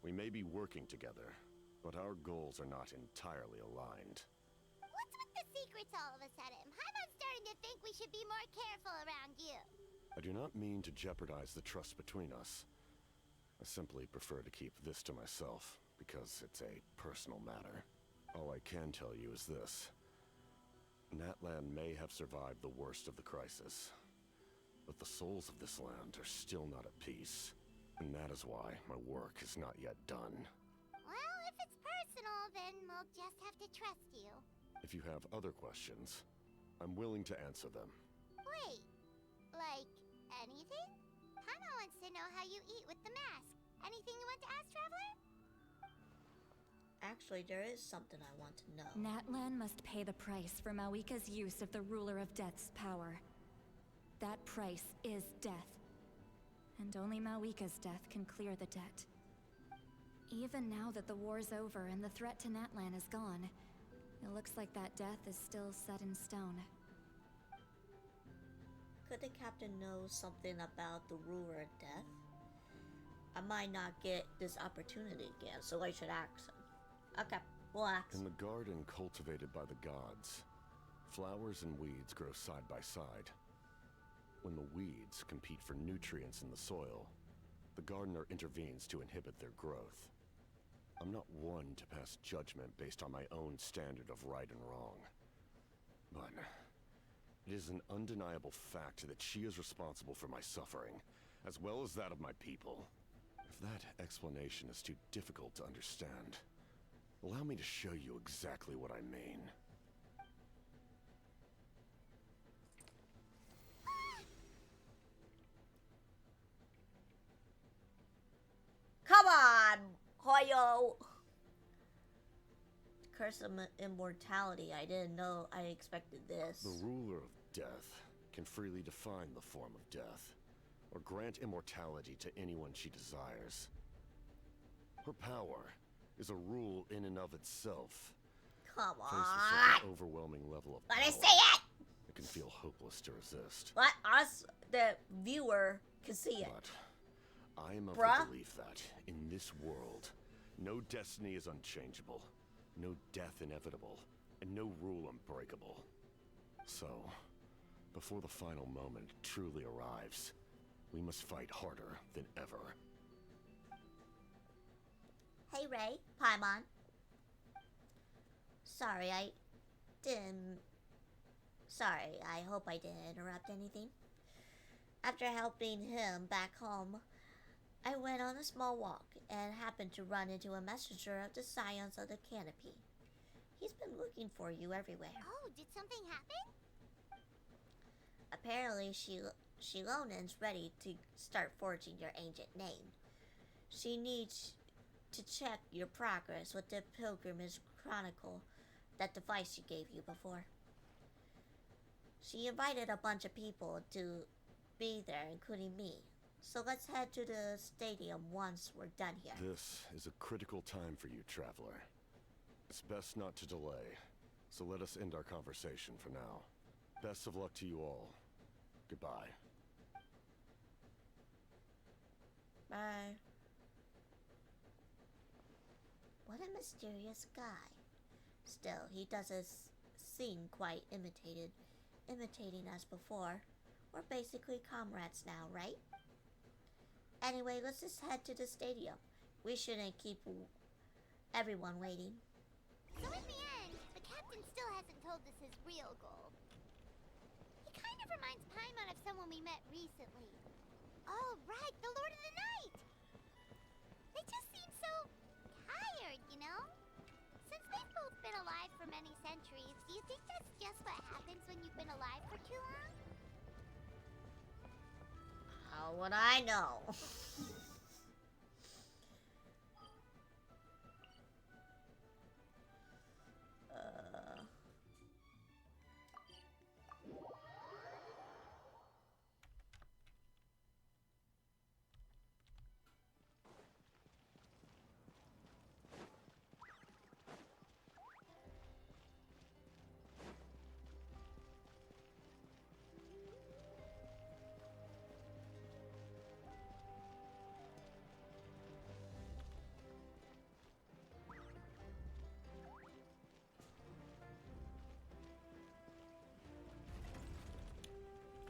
We may be working together, but our goals are not entirely aligned. What's with the secrets all of a sudden? I'm starting to think we should be more careful around you. I do not mean to jeopardize the trust between us. I simply prefer to keep this to myself, because it's a personal matter. All I can tell you is this. Natlan may have survived the worst of the crisis, but the souls of this land are still not at peace. And that is why my work is not yet done. Well, if it's personal, then we'll just have to trust you. If you have other questions, I'm willing to answer them. Wait, like anything? Paimon wants to know how you eat with the mask. Anything you want to ask, Traveler? Actually, there is something I want to know. Natlan must pay the price for Mawika's use of the Ruler of Death's power. That price is death. And only Mawika's death can clear the debt. Even now that the war's over and the threat to Natlan is gone, it looks like that death is still set in stone. Could the captain know something about the Ruler of Death? I might not get this opportunity again, so I should ask him. Okay, we'll ask. In the garden cultivated by the gods, flowers and weeds grow side by side. When the weeds compete for nutrients in the soil, the gardener intervenes to inhibit their growth. I'm not one to pass judgment based on my own standard of right and wrong. But it is an undeniable fact that she is responsible for my suffering, as well as that of my people. If that explanation is too difficult to understand, allow me to show you exactly what I mean. Come on, Hoyo! Curse of Immortality. I didn't know I expected this. The ruler of death can freely define the form of death, or grant immortality to anyone she desires. Her power is a rule in and of itself. Come Faced with such on! an overwhelming level of Let me power, see it! it can feel hopeless to resist. Let us, the viewer, can see it. But I am of Bruh? the belief that, in this world, no destiny is unchangeable, no death inevitable, and no rule unbreakable. So, before the final moment truly arrives, we must fight harder than ever. Hey Ray, Paimon. Sorry, I didn't... Sorry, I hope I didn't interrupt anything. After helping him back home, I went on a small walk and happened to run into a messenger of the Scions of the Canopy. He's been looking for you everywhere. Oh, did something happen? Apparently, Shilonin's ready to start forging your ancient name. She needs to check your progress with the Pilgrimage Chronicle, that device she gave you before. She invited a bunch of people to be there, including me. So let's head to the stadium once we're done here. This is a critical time for you, Traveler. It's best not to delay, so let us end our conversation for now. Best of luck to you all. Goodbye. Bye. What a mysterious guy. Still, he doesn't seem quite imitating us before. We're basically comrades now, right? Anyway, let's just head to the stadium. We shouldn't keep everyone waiting. So in the end, the captain still hasn't told us his real goal. He kind of reminds Paimon of someone we met recently. Oh, right, the Lord of the Night! They just seem so tired, you know? Since they've both been alive for many centuries, do you think that's just what happens when you've been alive for too long? How would I know?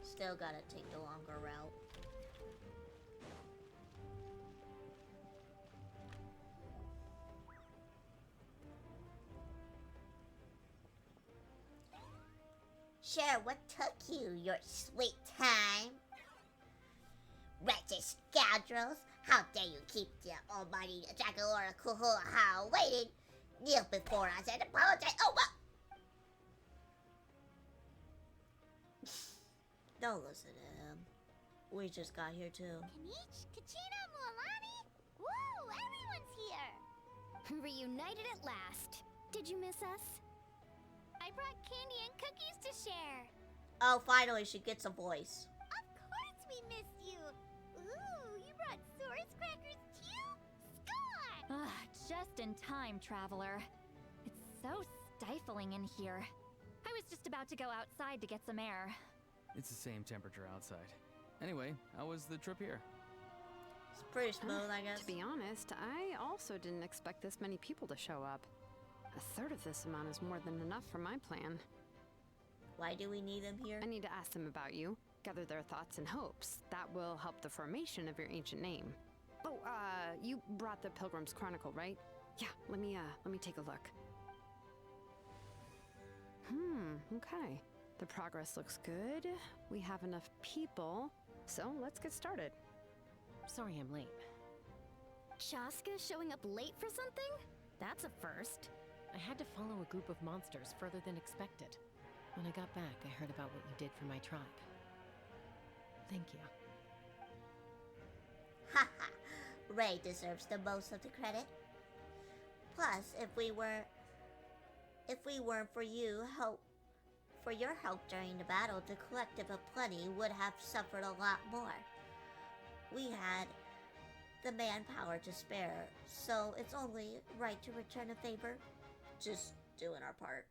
Still gotta take the longer route. Sure, what took you, your sweet time? Wretched scoundrels! How dare you keep the almighty Jagalora Kuhulaha waiting! Kneel before us and apologize. Oh, what? Don't listen to him. We just got here too. Kanich, Kachina, Mualani? Woo! Everyone's here! Reunited at last. Did you miss us? I brought candy and cookies to share. Oh, finally she gets a voice. Of course we missed you. Ooh, you brought Source crackers too? Score! Just in time, traveler. It's so stifling in here. I was just about to go outside to get some air. It's the same temperature outside. Anyway, how was the trip here? It's pretty smooth, I guess. To be honest, I also didn't expect this many people to show up. A third of this amount is more than enough for my plan. Why do we need them here? I need to ask them about you, gather their thoughts and hopes. That will help the formation of your ancient name. Oh, you brought the Pilgrim's Chronicle, right? Yeah, let me take a look. Okay. The progress looks good. We have enough people, so let's get started. Sorry I'm late. Chaska showing up late for something? That's a first. I had to follow a group of monsters further than expected. When I got back, I heard about what you did for my tribe. Thank you. Haha, Ray deserves the most of the credit. Plus, if we weren't for your help during the battle, the Collective of Plenty would have suffered a lot more. We had the manpower to spare, so it's only right to return a favor. Just doing our part.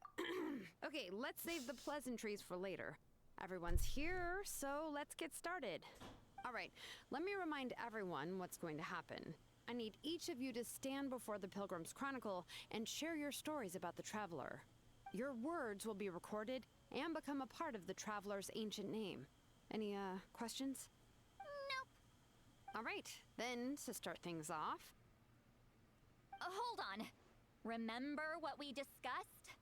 Okay, let's save the pleasantries for later. Everyone's here, so let's get started. All right, let me remind everyone what's going to happen. I need each of you to stand before the Pilgrim's Chronicle and share your stories about the Traveler. Your words will be recorded and become a part of the Traveler's ancient name. Any, questions? Nope. All right, then, to start things off... Hold on. Remember what we discussed?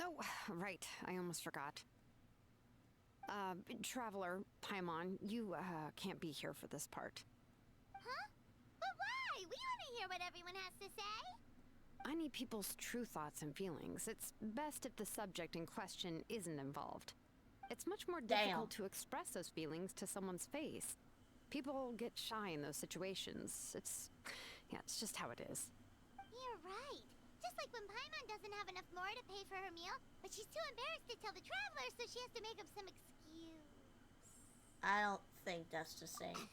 Oh, right, I almost forgot. Traveler, Paimon, you, can't be here for this part. Huh? But why? We want to hear what everyone has to say. I need people's true thoughts and feelings. It's best if the subject in question isn't involved. It's much more difficult to express those feelings to someone's face. People get shy in those situations. It's just how it is. You're right. Just like when Paimon doesn't have enough more to pay for her meal, but she's too embarrassed to tell the Traveler, so she has to make up some excuse. I don't think that's the same.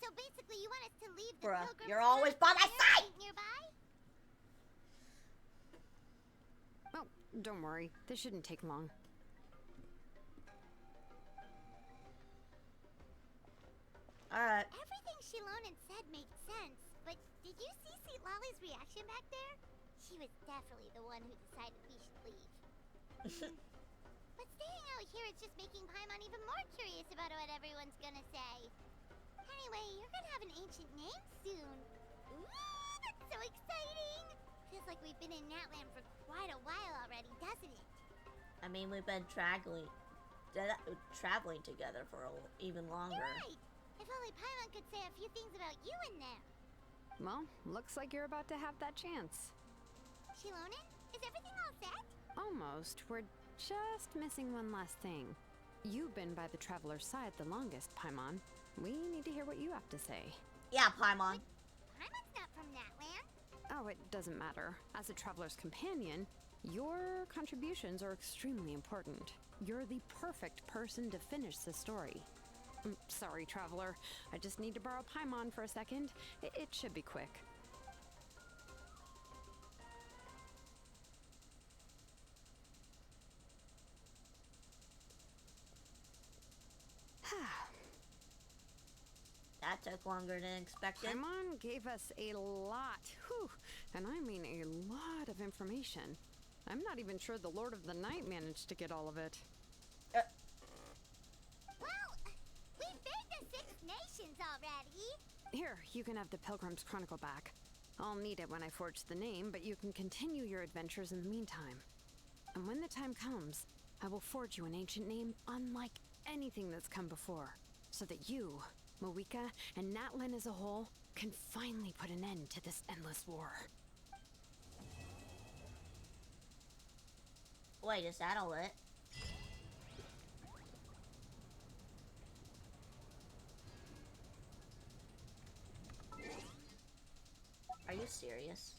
So basically, you want us to leave the Bruh, Pilgrim's you're always by my side! Nearby? Oh, don't worry. This shouldn't take long. Alright. Everything Shilonen said made sense, but did you see St. Lolly's reaction back there? She was definitely the one who decided we should leave. But staying out here is just making Paimon even more curious about what everyone's gonna say. Anyway, you're gonna have an ancient name soon. Ooh, that's so exciting! Feels like we've been in Natland for quite a while already, doesn't it? I mean, we've been traveling together for even longer. You're right. If only Paimon could say a few things about you in there. Well, looks like you're about to have that chance. Shilonen, is everything all set? Almost. We're just missing one last thing. You've been by the Traveler's side the longest, Paimon. We need to hear what you have to say. Yeah, Paimon. Paimon's not from that land. Oh, it doesn't matter. As a Traveler's companion, your contributions are extremely important. You're the perfect person to finish the story. Sorry, Traveler. I just need to borrow Paimon for a second. It should be quick. That took longer than expected. Paimon gave us a lot. Whew. And I mean a lot of information. I'm not even sure the Lord of the Night managed to get all of it. Well, we've been to 6 nations already. Here, you can have the Pilgrim's Chronicle back. I'll need it when I forge the name, but you can continue your adventures in the meantime. And when the time comes, I will forge you an ancient name unlike anything that's come before, so that you, Mawika, and Natlin as a whole can finally put an end to this endless war. Wait, is that all it? Are you serious?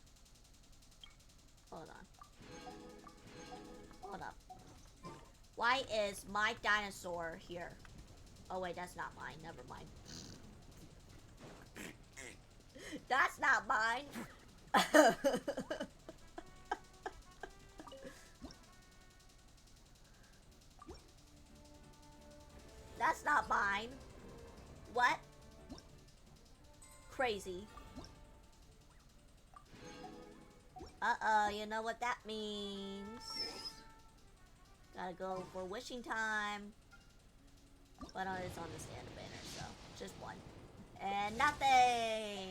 Hold on. Hold up. Why is my dinosaur here? Oh wait, that's not mine. Never mind. That's not mine. That's not mine. What? Crazy. Uh-oh, you know what that means. Gotta go for wishing time. But it's on the stand banner, so just one. And nothing!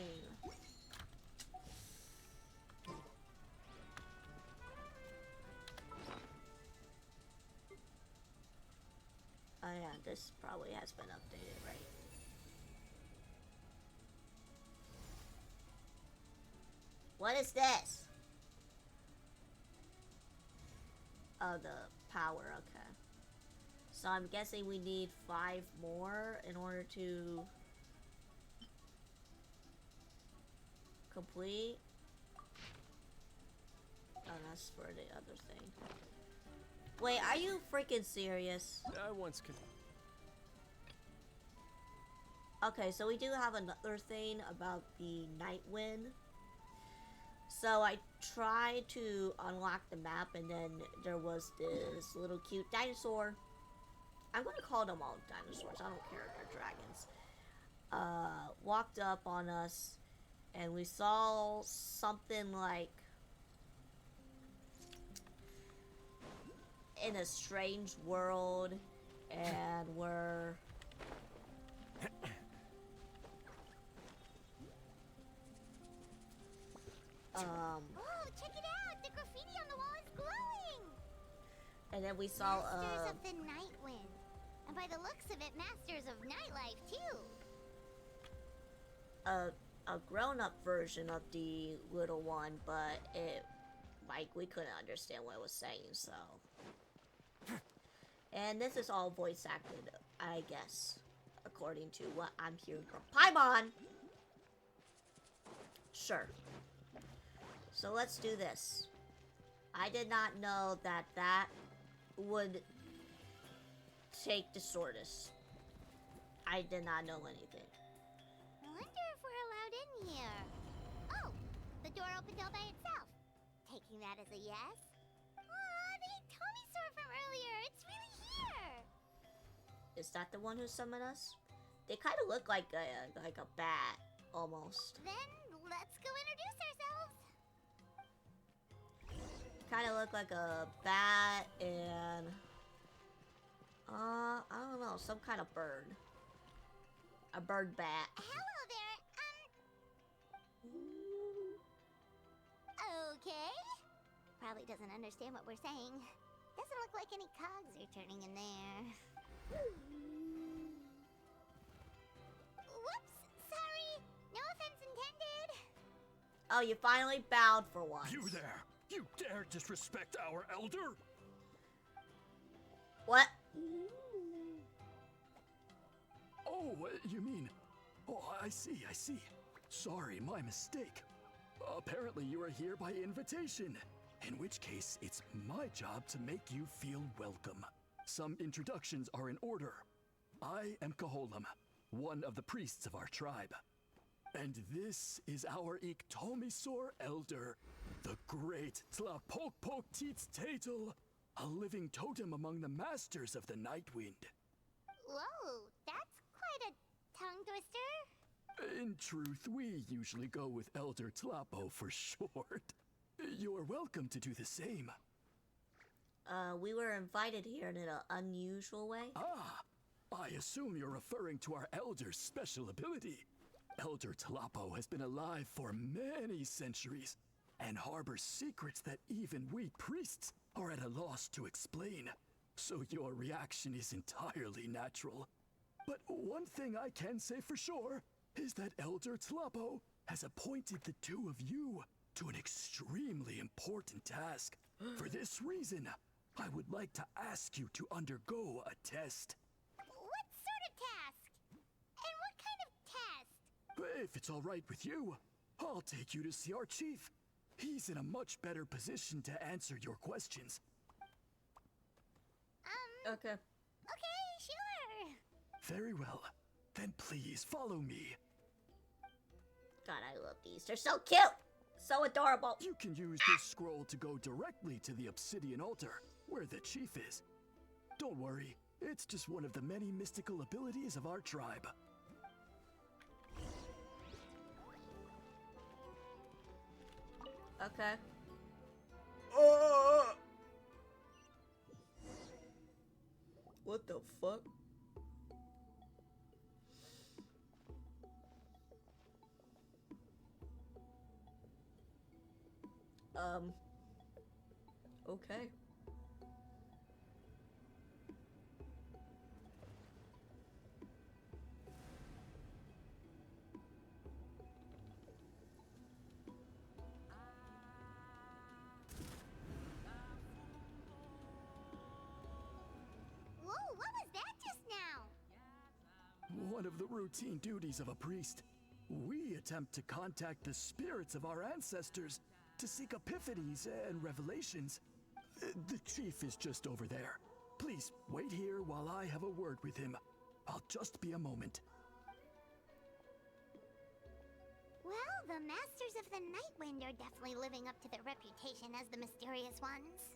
Oh yeah, this probably has been updated, right? What is this? Oh, the power, okay. So I'm guessing we need 5 more in order to complete. Oh, that's for the other thing. Wait, are you freaking serious? I once could. Okay, so we do have another thing about the Night Wind. So I tried to unlock the map, and then there was this little cute dinosaur. I'm gonna call them all dinosaurs. I don't care if they're dragons. Walked up on us, and we saw something like in a strange world, and we're Oh, check it out! The graffiti on the wall is glowing! and then we saw Masters of the Night Wind. And by the looks of it, Masters of Nightlife, too. a grown-up version of the little one, but it, like, we couldn't understand what it was saying, so. And this is all voice acted, I guess, according to what I'm hearing from Paimon. Sure. So let's do this. I did not know that that would take the shortest. I did not know anything. I wonder if we're allowed in here. Oh, the door opened all by itself. Taking that as a yes? Aw, the Tomisaur from earlier. It's really here. Is that the one who summoned us? They kind of look like a bat, almost. Then let's go introduce ourselves. Kind of look like a bat and I don't know, some kind of bird. A bird bat. Hello there. Okay. Probably doesn't understand what we're saying. Doesn't look like any cogs are turning in there. Oh, you finally bowed for once. You there! You dare disrespect our elder? What? Oh, you mean... Oh, I see. Sorry, my mistake. Apparently you are here by invitation. In which case, it's my job to make you feel welcome. Some introductions are in order. I am Kaholam, one of the priests of our tribe. And this is our Iktomisor elder, the great Tlapokpok Teets Tatel, a living totem among the masters of the Nightwind. Whoa, that's quite a tongue twister. In truth, we usually go with Elder Tlapo for short. You're welcome to do the same. We were invited here in an unusual way. Ah, I assume you're referring to our Elder's special ability. Elder Tlapo has been alive for many centuries and harbors secrets that even we priests are at a loss to explain. So your reaction is entirely natural. But one thing I can say for sure is that Elder Tlapo has appointed the two of you to an extremely important task. For this reason, I would like to ask you to undergo a test. What sort of task? And what kind of test? If it's all right with you, I'll take you to see our chief. He's in a much better position to answer your questions. Okay. Okay, sure. Very well. Then please follow me. God, I love these. They're so cute! So adorable. You can use this scroll to go directly to the obsidian altar, where the chief is. Don't worry, it's just one of the many mystical abilities of our tribe. Okay. What the fuck? Okay. Whoa, what was that just now? One of the routine duties of a priest. We attempt to contact the spirits of our ancestors to seek epiphanies and revelations. The chief is just over there. Please wait here while I have a word with him. I'll just be a moment. Well, the Masters of the Nightwind are definitely living up to their reputation as the mysterious ones.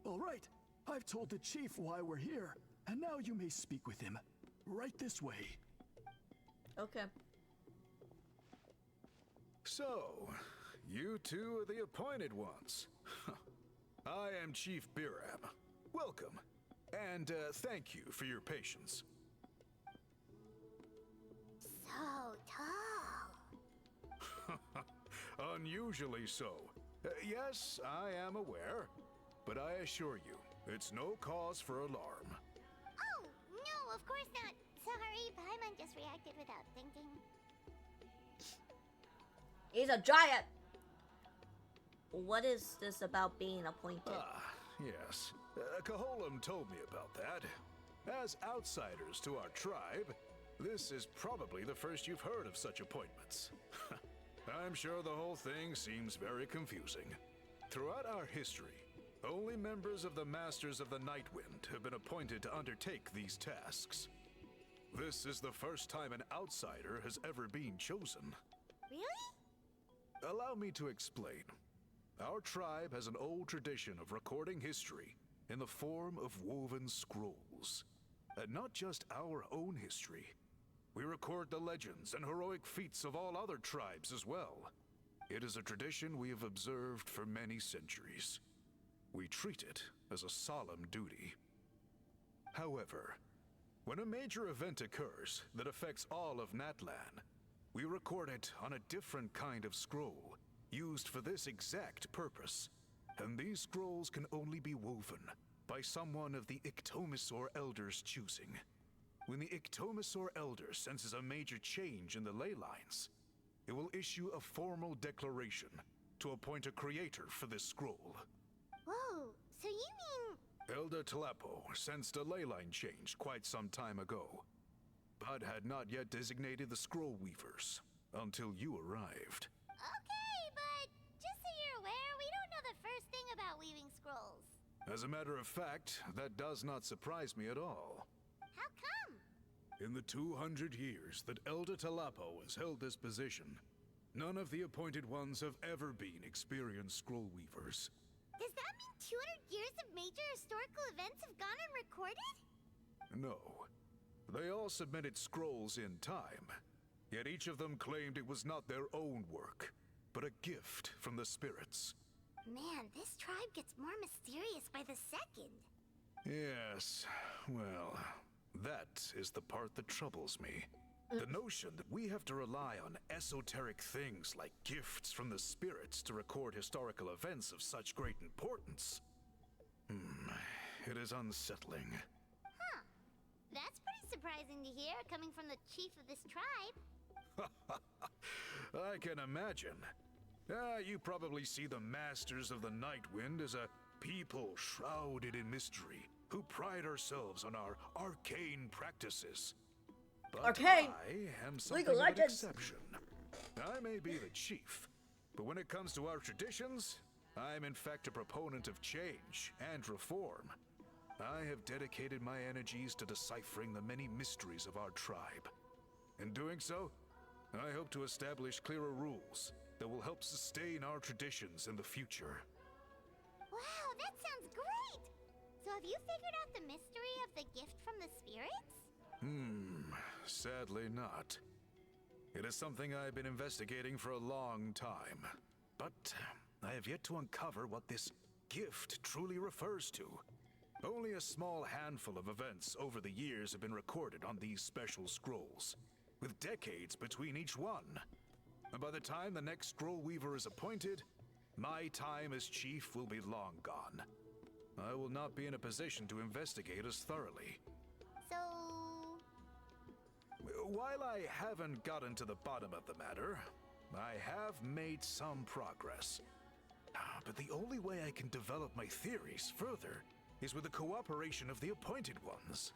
All right, I've told the chief why we're here, and now you may speak with him. Right this way. Okay. So, you two are the appointed ones. I am Chief Biram. Welcome, and thank you for your patience. So tall. Unusually so. Yes, I am aware, but I assure you, it's no cause for alarm. Oh, no, of course not. Sorry, Paimon just reacted without thinking. He's a giant! What is this about being appointed? Ah, yes. Kaholam told me about that. As outsiders to our tribe, this is probably the first you've heard of such appointments. I'm sure the whole thing seems very confusing. Throughout our history, only members of the Masters of the Nightwind have been appointed to undertake these tasks. This is the first time an outsider has ever been chosen. Really? Allow me to explain. Our tribe has an old tradition of recording history in the form of woven scrolls. And not just our own history. We record the legends and heroic feats of all other tribes as well. It is a tradition we have observed for many centuries. We treat it as a solemn duty. However, when a major event occurs that affects all of Natlan, we record it on a different kind of scroll, used for this exact purpose. And these scrolls can only be woven by someone of the Ictomisaur Elder's choosing. When the Ictomisaur Elder senses a major change in the ley lines, it will issue a formal declaration to appoint a creator for this scroll. Whoa, so you mean... Elder Talapo sensed a ley line change quite some time ago, but had not yet designated the scroll weavers until you arrived. Okay, but just so you're aware, we don't know the first thing about weaving scrolls. As a matter of fact, that does not surprise me at all. How come? In the 200 years that Elder Talapo has held this position, none of the appointed ones have ever been experienced scroll weavers. Does that mean 200 years of major historical events have gone unrecorded? No. They all submitted scrolls in time, yet each of them claimed it was not their own work, but a gift from the spirits. Man, this tribe gets more mysterious by the second. Yes, well, that is the part that troubles me. The notion that we have to rely on esoteric things like gifts from the spirits to record historical events of such great importance. It is unsettling. Huh. That's pretty surprising to hear, coming from the chief of this tribe. I can imagine. You probably see the Masters of the Nightwind as a people shrouded in mystery, who pride ourselves on our arcane practices. But Arcane! I am something League of of an Legends! exception. I may be the chief, but when it comes to our traditions, I'm in fact a proponent of change and reform. I have dedicated my energies to deciphering the many mysteries of our tribe. In doing so, I hope to establish clearer rules that will help sustain our traditions in the future. Wow, that sounds great! So have you figured out the mystery of the gift from the spirits? Sadly not. It is something I've been investigating for a long time, but I have yet to uncover what this gift truly refers to. Only a small handful of events over the years have been recorded on these special scrolls, with decades between each one. And by the time the next scroll weaver is appointed, my time as chief will be long gone. I will not be in a position to investigate as thoroughly. So... While I haven't gotten to the bottom of the matter, I have made some progress. But the only way I can develop my theories further is with the cooperation of the appointed ones.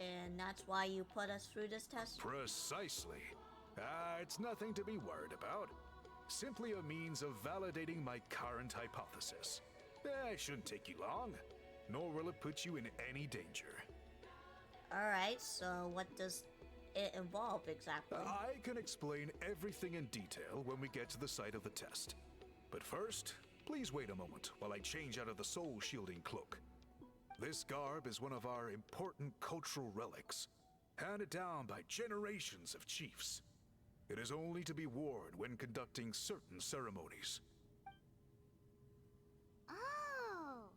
And that's why you put us through this test? Precisely. It's nothing to be worried about. Simply a means of validating my current hypothesis. It shouldn't take you long, nor will it put you in any danger. Alright, so what does it involve exactly? I can explain everything in detail when we get to the site of the test. But first, please wait a moment while I change out of the soul-shielding cloak. This garb is one of our important cultural relics, handed down by generations of chiefs. It is only to be worn when conducting certain ceremonies. Oh!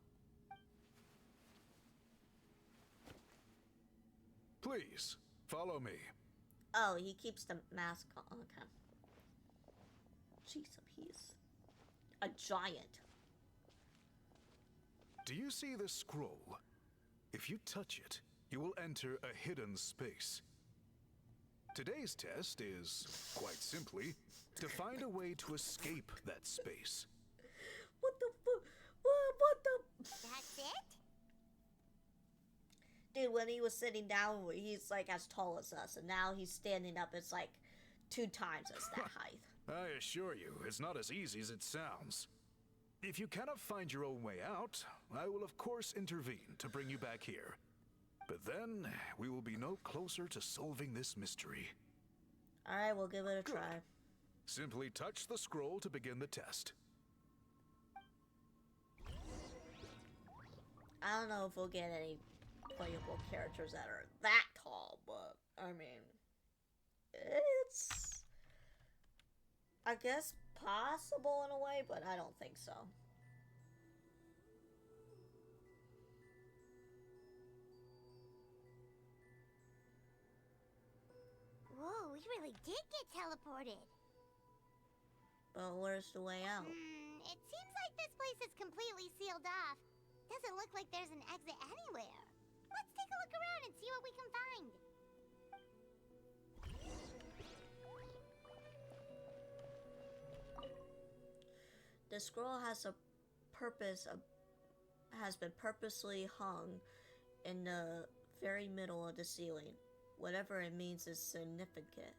Please, follow me. Oh, he keeps the mask on. Okay. Jeez, he's a giant. Do you see this scroll? If you touch it, you will enter a hidden space. Today's test is, quite simply, to find a way to escape that space. What the fuck? What the? That's it? Dude, when he was sitting down, he's like as tall as us, and now he's standing up. It's like 2 times as that height. I assure you, it's not as easy as it sounds. If you cannot find your own way out, I will of course intervene to bring you back here. But then, we will be no closer to solving this mystery. Alright, we'll give it a try. Simply touch the scroll to begin the test. I don't know if we'll get any playable characters that are that tall, but, I mean, it's, I guess, possible in a way, but I don't think so. Whoa, we really did get teleported. But where's the way out? It seems like this place is completely sealed off. Doesn't look like there's an exit anywhere. Let's take a look around and see what we can find. The scroll has a purpose, has been purposely hung in the very middle of the ceiling. Whatever it means is significant.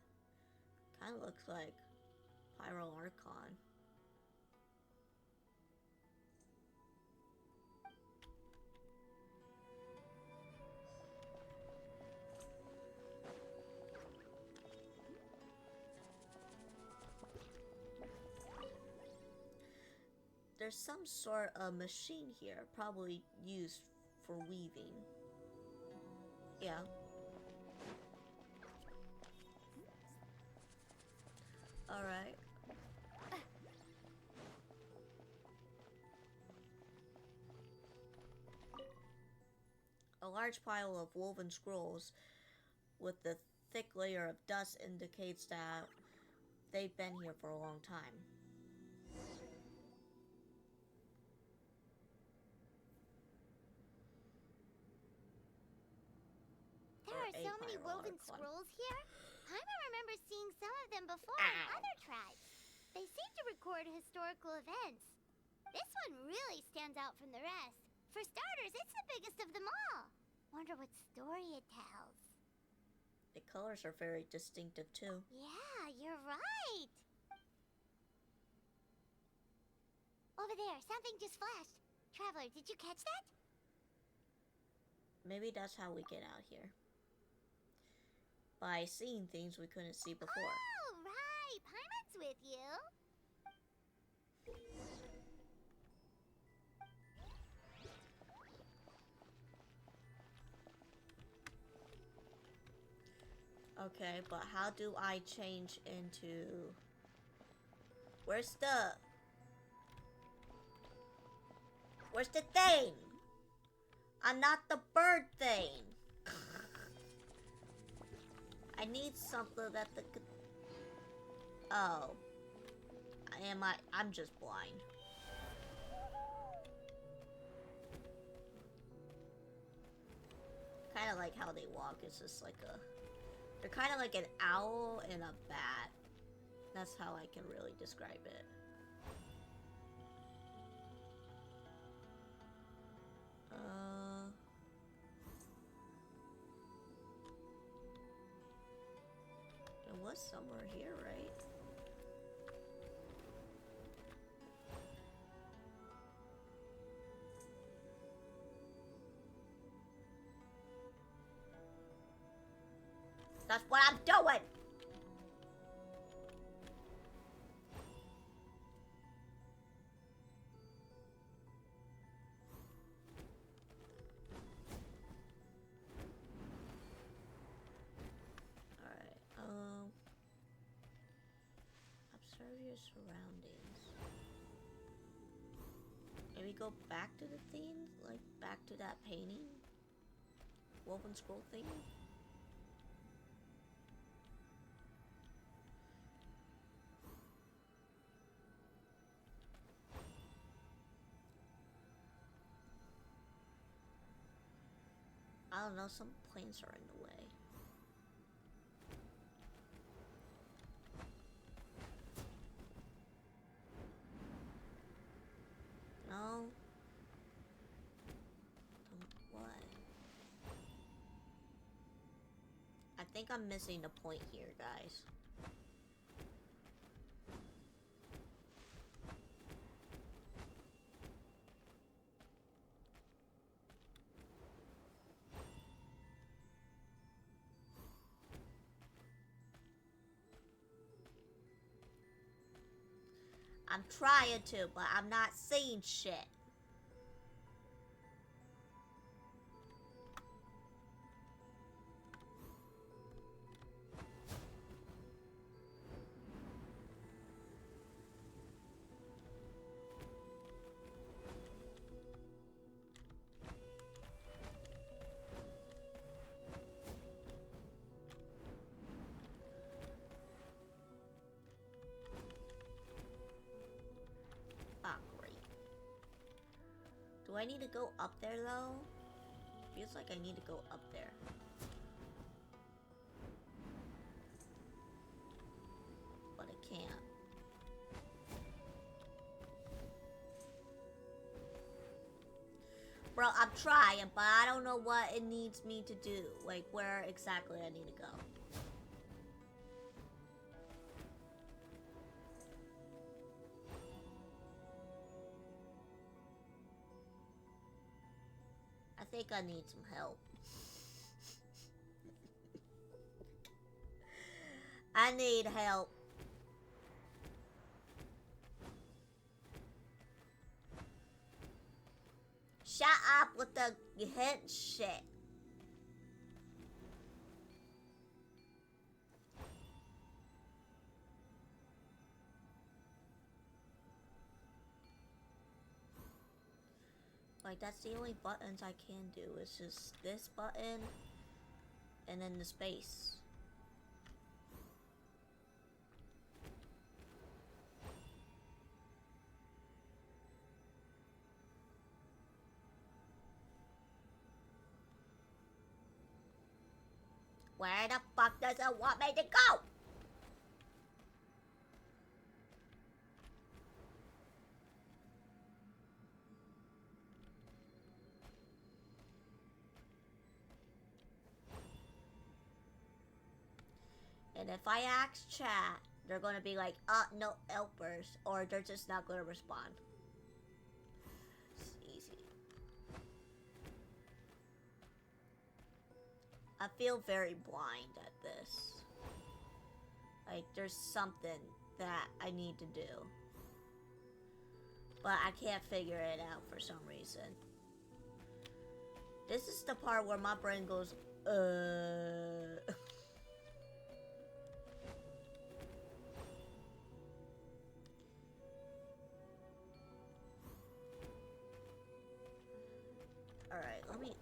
Kind of looks like Pyro Archon. There's some sort of machine here, probably used for weaving. Yeah. Alright. A large pile of woven scrolls with the thick layer of dust indicates that they've been here for a long time. There are so many woven scrolls here. Paimon remembers seeing some of them before in other tribes. They seem to record historical events. This one really stands out from the rest. For starters, it's the biggest of them all. Wonder what story it tells. The colors are very distinctive too. Yeah, you're right. Over there, something just flashed. Traveler, did you catch that? Maybe that's how we get out here. By seeing things we couldn't see before. Oh, right. Paimon's with you. Okay, but how do I change into... Where's the thing? I'm not the bird thing. I need something that the... Oh. I'm just blind. Kind of like how they walk. It's just like a... They're kind of like an owl and a bat. That's how I can really describe it. It was somewhere here, right? That's what I'm doing! Observe your surroundings. Maybe go back to the theme? Like, back to that painting? Woven scroll thing? I don't know, some plants are in the way. No. What? I think I'm missing the point here, guys. I'm trying to, but I'm not seeing shit. Ah, great. Do I need to go up there though? Feels like I need to go up there. But I can't. Bro, I'm trying, but I don't know what it needs me to do. Like, where exactly I need to go. I think I need some help. I need help. Shut up with the hint shit. Like, that's the only buttons I can do. It's just this button and then the space. Where the fuck does it want me to go? And if I ask chat, they're gonna be like, no helpers, or they're just not gonna respond. It's easy. I feel very blind at this. Like, there's something that I need to do. But I can't figure it out for some reason. This is the part where my brain goes, Alright, let me...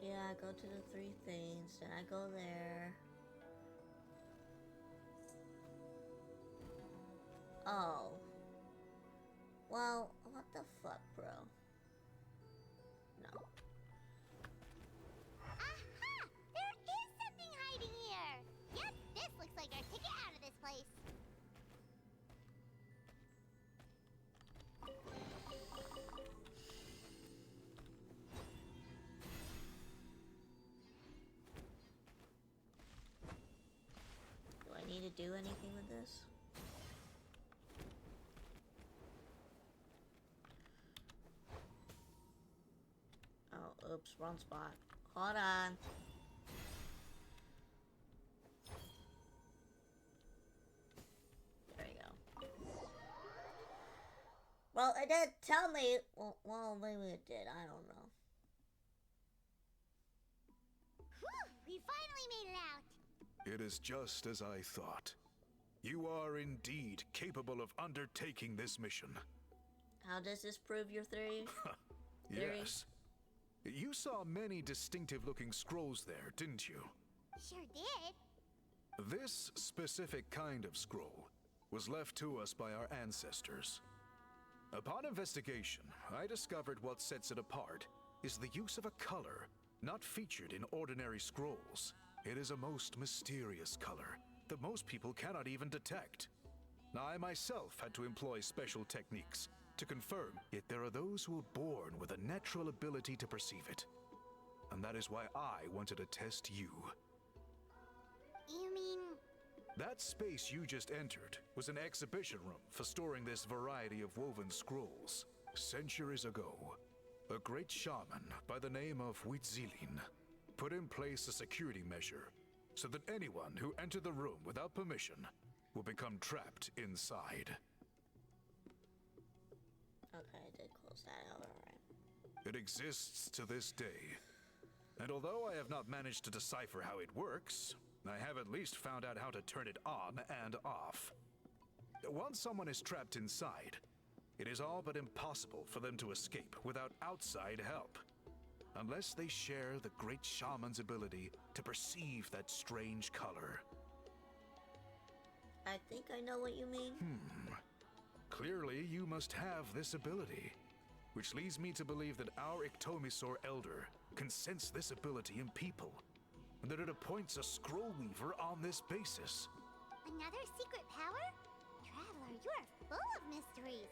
Yeah, I go to the 3 things, then I go there. Oh. Well, what the fuck, bro? No. Aha! There is something hiding here! Yep, this looks like our ticket out of this place. Do I need to do anything with this? Oh, oops, wrong spot. Hold on. There we go. Well, it didn't tell me. Well, maybe it did. I don't know. Whew, we finally made it out. It is just as I thought. You are indeed capable of undertaking this mission. How does this prove your theory? Yes. You saw many distinctive-looking scrolls there, didn't you? Sure did. This specific kind of scroll was left to us by our ancestors. Upon investigation, I discovered what sets it apart is the use of a color not featured in ordinary scrolls. It is a most mysterious color that most people cannot even detect. Now, I myself had to employ special techniques to confirm, yet there are those who are born with a natural ability to perceive it. And that is why I wanted to test you. You mean... That space you just entered was an exhibition room for storing this variety of woven scrolls. Centuries ago, a great shaman by the name of Huitzilin put in place a security measure so that anyone who entered the room without permission will become trapped inside. Okay, I did close that out, alright. It exists to this day. And although I have not managed to decipher how it works, I have at least found out how to turn it on and off. Once someone is trapped inside, it is all but impossible for them to escape without outside help. Unless they share the great shaman's ability to perceive that strange color. I think I know what you mean. Clearly, you must have this ability. Which leads me to believe that our Ictomisaur Elder can sense this ability in people. And that it appoints a scroll weaver on this basis. Another secret power? Traveler, you are full of mysteries.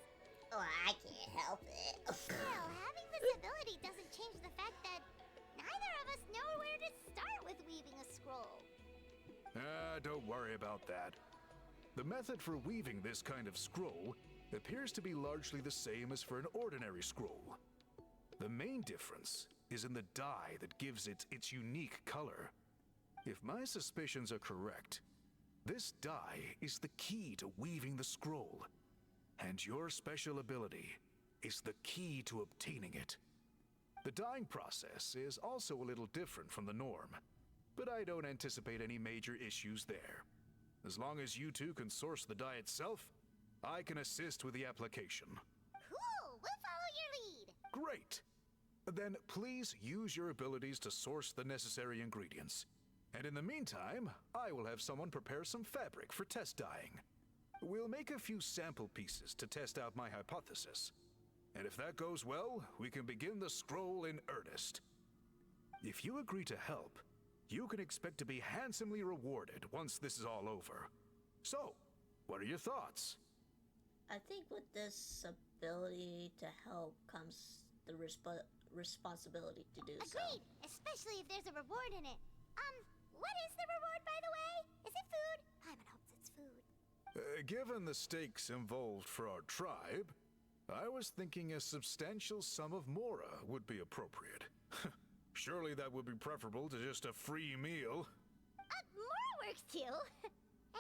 Oh, I can't help it. Still, having this ability doesn't change the fact that neither of us know where to start with weaving a scroll. Don't worry about that. The method for weaving this kind of scroll appears to be largely the same as for an ordinary scroll. The main difference is in the dye that gives it its unique color. If my suspicions are correct, this dye is the key to weaving the scroll, and your special ability is the key to obtaining it. The dyeing process is also a little different from the norm, but I don't anticipate any major issues there. As long as you two can source the dye itself, I can assist with the application. Cool! We'll follow your lead! Great! Then please use your abilities to source the necessary ingredients. And in the meantime, I will have someone prepare some fabric for test dyeing. We'll make a few sample pieces to test out my hypothesis. And if that goes well, we can begin the scroll in earnest. If you agree to help, you can expect to be handsomely rewarded once this is all over. So, what are your thoughts? I think with this ability to help comes the responsibility to do so. Agreed! Especially if there's a reward in it. What is the reward, by the way? Is it food? Paimon hopes it's food. Given the stakes involved for our tribe, I was thinking a substantial sum of mora would be appropriate. Surely that would be preferable to just a free meal. Mora works too.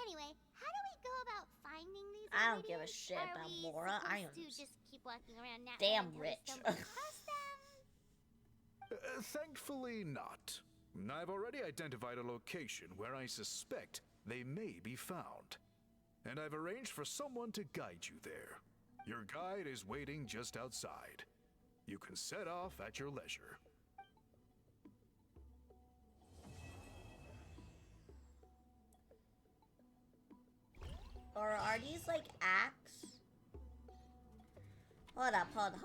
Anyway, how do we go about finding these I don't give a ingredients? shit Are about we Mora. I am supposed to just keep walking around not damn until we rich. stumble across them? Thankfully not. I've already identified a location where I suspect they may be found. And I've arranged for someone to guide you there. Your guide is waiting just outside. You can set off at your leisure. Or are these like acts? Hold up, hold up.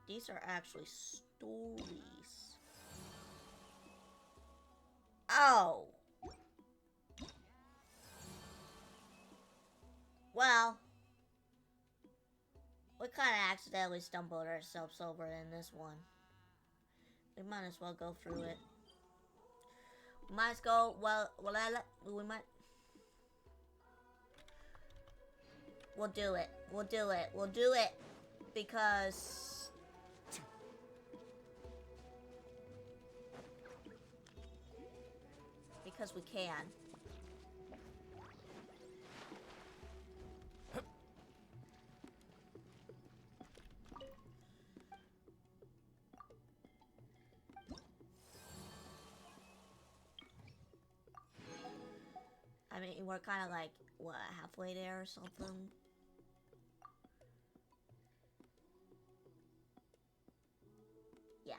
These are actually stories. Oh. Well, we kind of accidentally stumbled ourselves over in this one. We might as well go through it. We might as go, we might. We'll do it. We'll do it. We'll do it. Because we can. I mean, we're kind of like, what, halfway there or something? Yeah.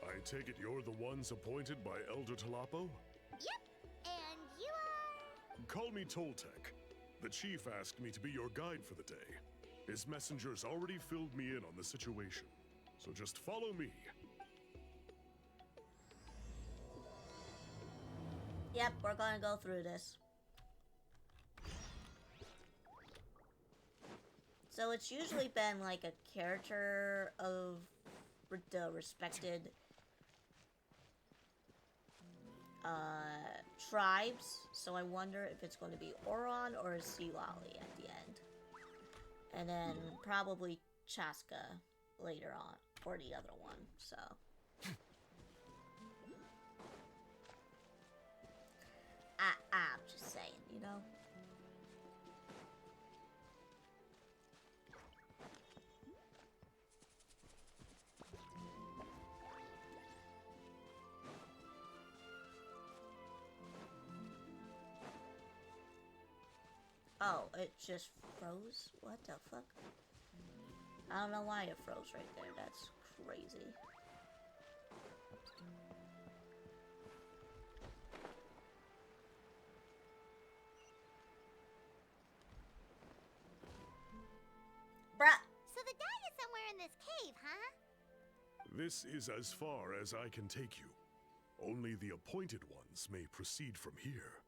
I take it you're the ones appointed by Elder Talapo? Yep, and you are... Call me Toltec. The chief asked me to be your guide for the day. His messengers already filled me in on the situation, so just follow me. Yep, we're gonna go through this. So it's usually been like a character of the respected tribes, so I wonder if it's going to be Oron or Siwali at the end. And then probably Chaska later on, or the other one, so. I'm just saying, you know? Oh, it just froze? What the fuck? I don't know why it froze right there. That's crazy. Bruh! So the dye is somewhere in this cave, huh? This is as far as I can take you. Only the appointed ones may proceed from here.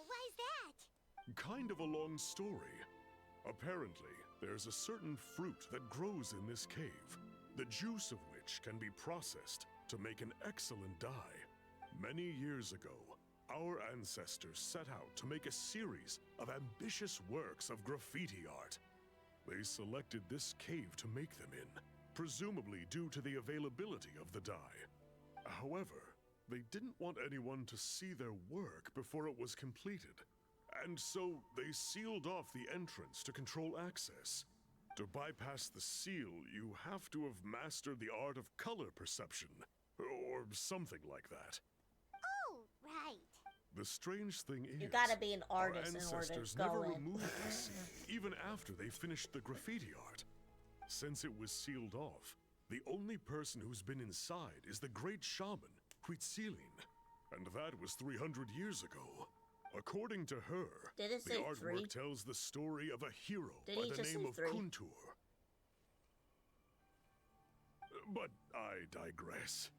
Why's that? Kind of a long story. Apparently, there's a certain fruit that grows in this cave, the juice of which can be processed to make an excellent dye. Many years ago, our ancestors set out to make a series of ambitious works of graffiti art. They selected this cave to make them in, presumably due to the availability of the dye. However, they didn't want anyone to see their work before it was completed, and so they sealed off the entrance to control access. To bypass the seal, you have to have mastered the art of color perception, or something like that. Oh, right. The strange thing is, you gotta be an our artist in order ancestors to go never in. removed the seal, even after they finished the graffiti art. Since it was sealed off, the only person who's been inside is the great shaman, Huitzilin, and that was 300 years ago. According to her, Did it the say artwork 3? tells the story of a hero Did by he the just name say of 3? Kuntur. But I digress.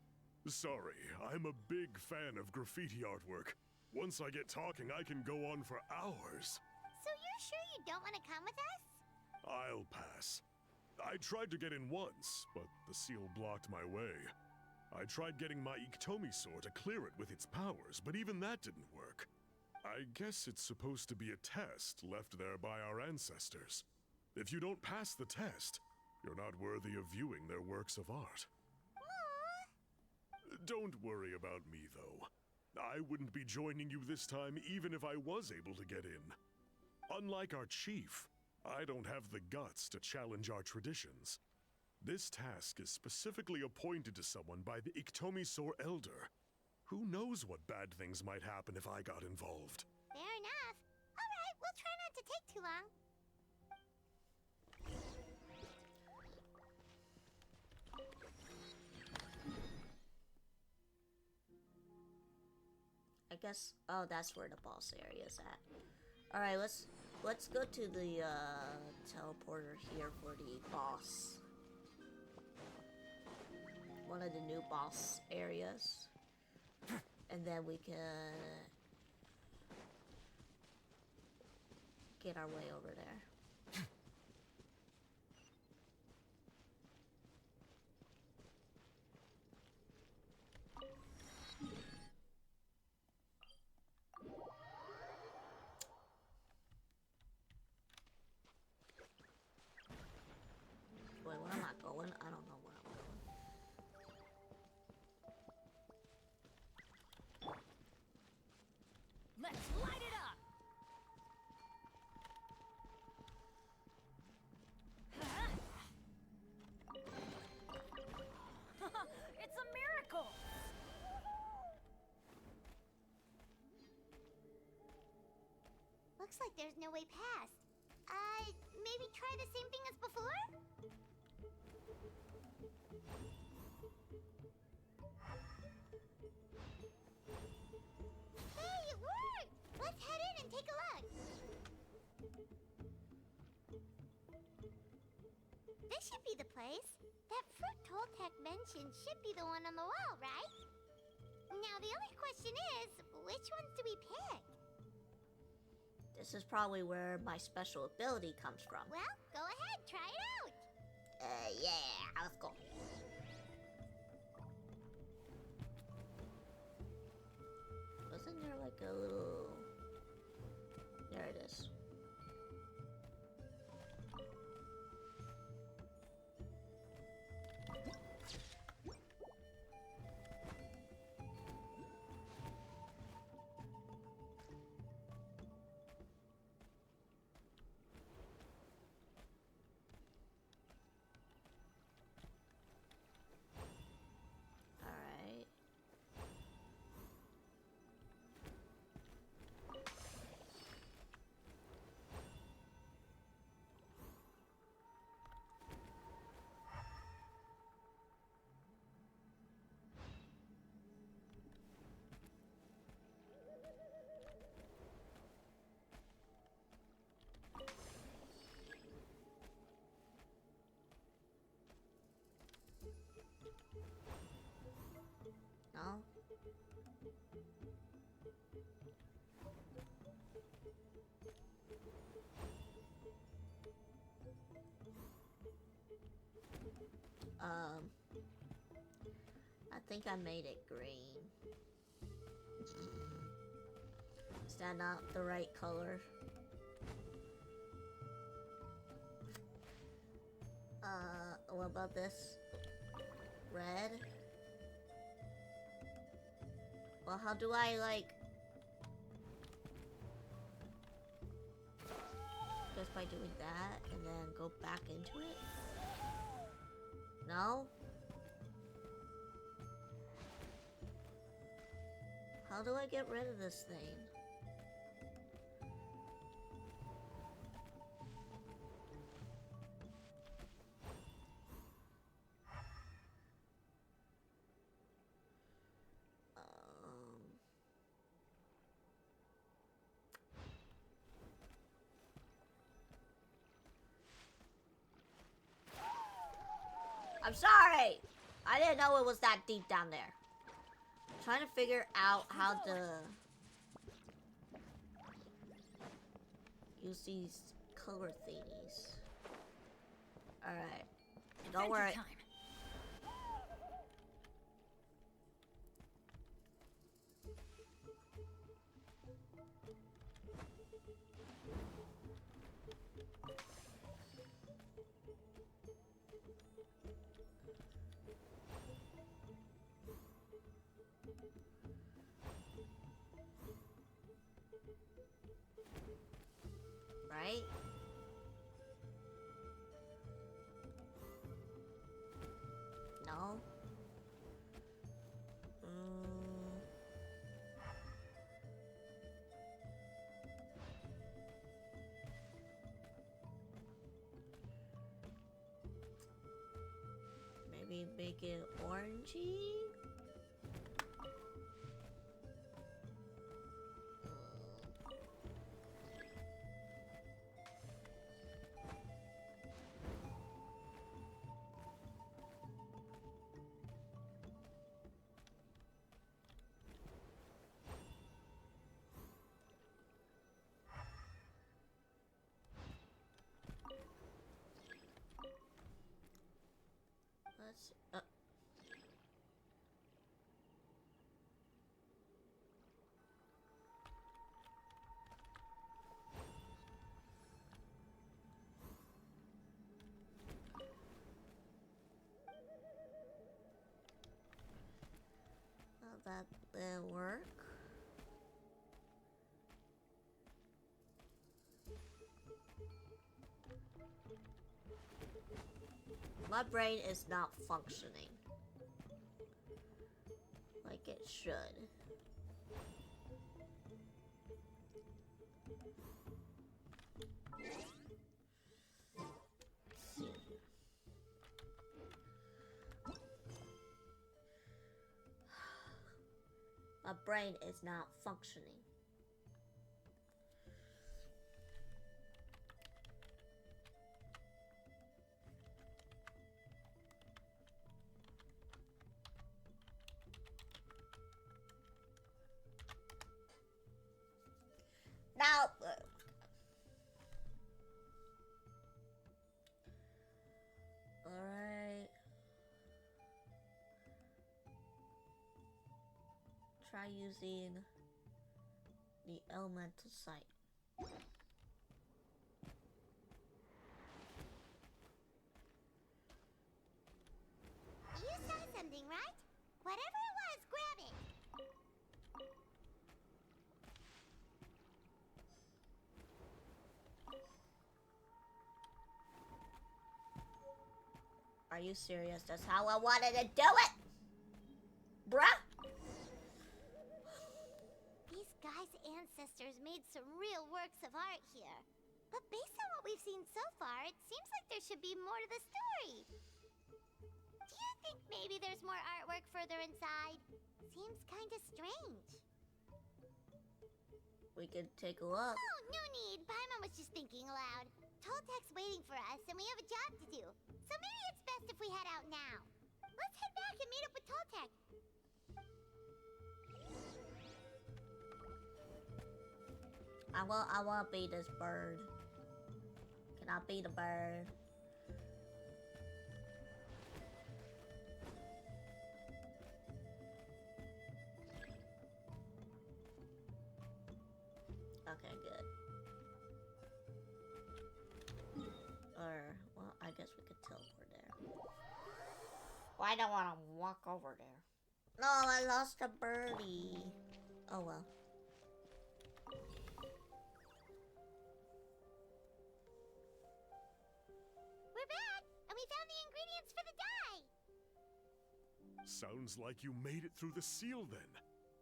Sorry, I'm a big fan of graffiti artwork. Once I get talking, I can go on for hours. So you're sure you don't want to come with us? I'll pass. I tried to get in once, but the seal blocked my way. I tried getting my Iktomi-sor to clear it with its powers, but even that didn't work. I guess it's supposed to be a test left there by our ancestors. If you don't pass the test, you're not worthy of viewing their works of art. Don't worry about me, though. I wouldn't be joining you this time even if I was able to get in. Unlike our chief, I don't have the guts to challenge our traditions. This task is specifically appointed to someone by the Iktomi-sor Elder. Who knows what bad things might happen if I got involved? Fair enough. All right, we'll try not to take too long. I guess. Oh, that's where the boss area is at. All right, let's go to the teleporter here for the boss. One of the new boss areas, and then we can get our way over there. Wait, where am I going? I don't know where I'm going. Let's light it up! It's a miracle! Looks like there's no way past. Maybe try the same thing as before? Hey, it worked! Let's head in and take a look. This should be the place. That fruit Toltec mentioned should be the one on the wall, right? Now the only question is, which ones do we pick? This is probably where my special ability comes from. Well, go ahead, try it out. Yeah, let's go. the little... There it is. Alright. No? I think I made it green. Is that not the right color? What about this? Red? Well, how do I, like... Just by doing that, and then go back into it? No? How do I get rid of this thing? I'm sorry! I didn't know it was that deep down there. I'm trying to figure out how to use these color thingies. Alright. Don't worry. Time. Right? No? Maybe make it orangey? Let's that will work. My brain is not functioning like it should. My brain is not functioning. Now, alright. Try using The elemental site. You saw something, right? Whatever it was, grab it. Are you serious? That's how I wanted to do it! Bruh! These guys' ancestors made some real works of art here. But based on what we've seen so far, it seems like there should be more to the story. Do you think maybe there's more artwork further inside? Seems kinda strange. We could take a look. Oh, no need. Paimon was just thinking aloud. Toltek's waiting for us, and we have a job to do. So maybe it's best if we head out now. Let's head back and meet up with Toltek. I wanna be this bird. Can I be the bird? Okay, good. Or, well, I guess we could teleport there. Well, I don't want to walk over there. No, I lost a birdie. Oh well. We're back, and we found the ingredients for the dye. Sounds like you made it through the seal then.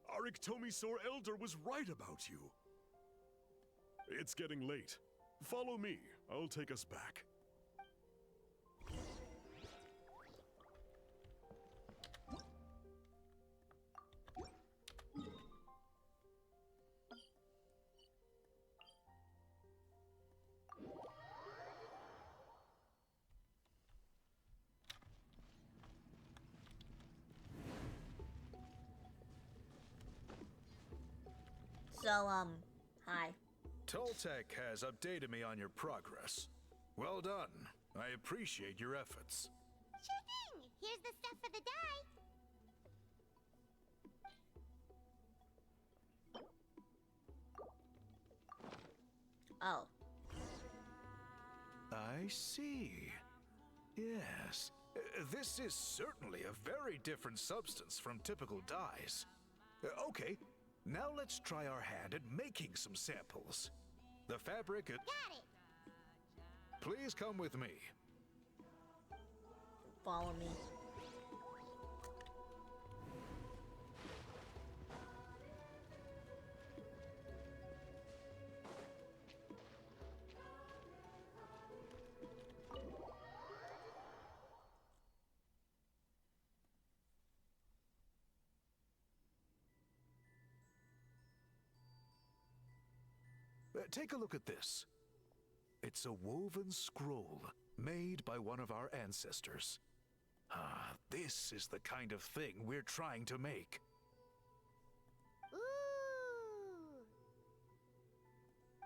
Our Iktomisaur Elder was right about you. It's getting late. Follow me. I'll take us back. So, hi. Toltek has updated me on your progress. Well done. I appreciate your efforts. Sure thing. Here's the stuff for the dye. Oh. I see. Yes. This is certainly a very different substance from typical dyes. Okay, now let's try our hand at making some samples. The fabric... Got it. Please come with me. Follow me. Take a look at this. It's a woven scroll made by one of our ancestors. Ah, this is the kind of thing we're trying to make. Ooh.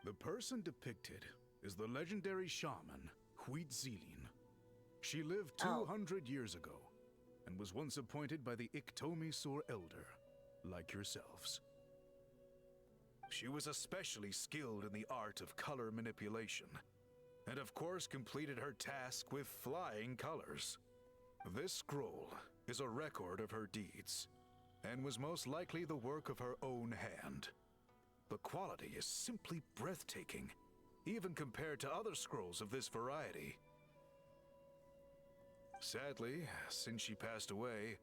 The person depicted is the legendary shaman, Huitzilin. She lived 200 years ago and was once appointed by the Iktomisaur Elder, like yourselves. She was especially skilled in the art of color manipulation, and of course completed her task with flying colors. This scroll is a record of her deeds, and was most likely the work of her own hand. The quality is simply breathtaking, even compared to other scrolls of this variety. Sadly, since she passed away,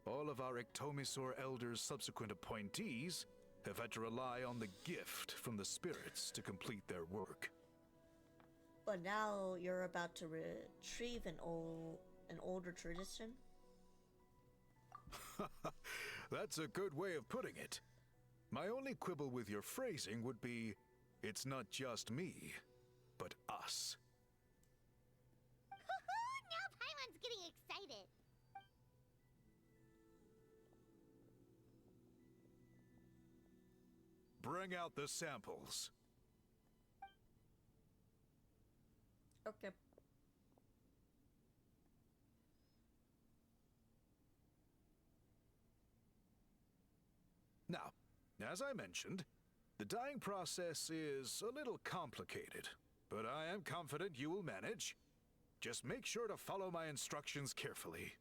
all of our Iktomisaur Elder's subsequent appointees have had to rely on the gift from the spirits to complete their work. But now you're about to retrieve an older tradition? That's a good way of putting it. My only quibble with your phrasing would be, it's not just me, but us. Now Paimon's getting excited. Bring out the samples. Okay. Now, as I mentioned, The dyeing process is a little complicated, but I am confident you will manage. Just make sure to follow my instructions carefully.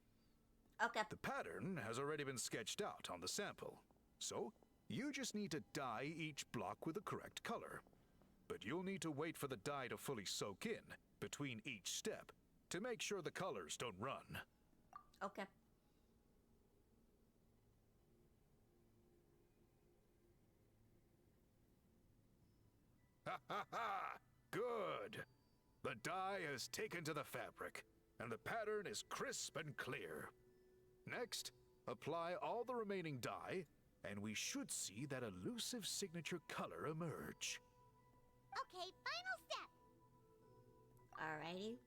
Okay. The pattern has already been sketched out on the sample, so you just need to dye each block with the correct color. But you'll need to wait for the dye to fully soak in between each step to make sure the colors don't run. Okay. Ha ha ha! Good! The dye has taken to the fabric, and the pattern is crisp and clear. Next, apply all the remaining dye, and we should see that elusive signature color emerge. Okay, final step. Alrighty.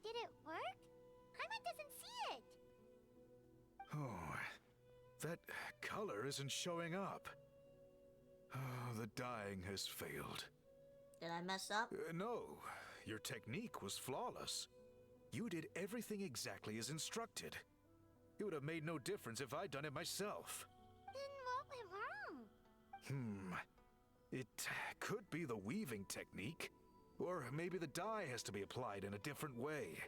Did it work? Paimon doesn't see it. Oh, that color isn't showing up. Oh, the dyeing has failed. Did I mess up? No, your technique was flawless. You did everything exactly as instructed. It would have made no difference if I'd done it myself. Then what went wrong? It could be the weaving technique, or maybe the dye has to be applied in a different way.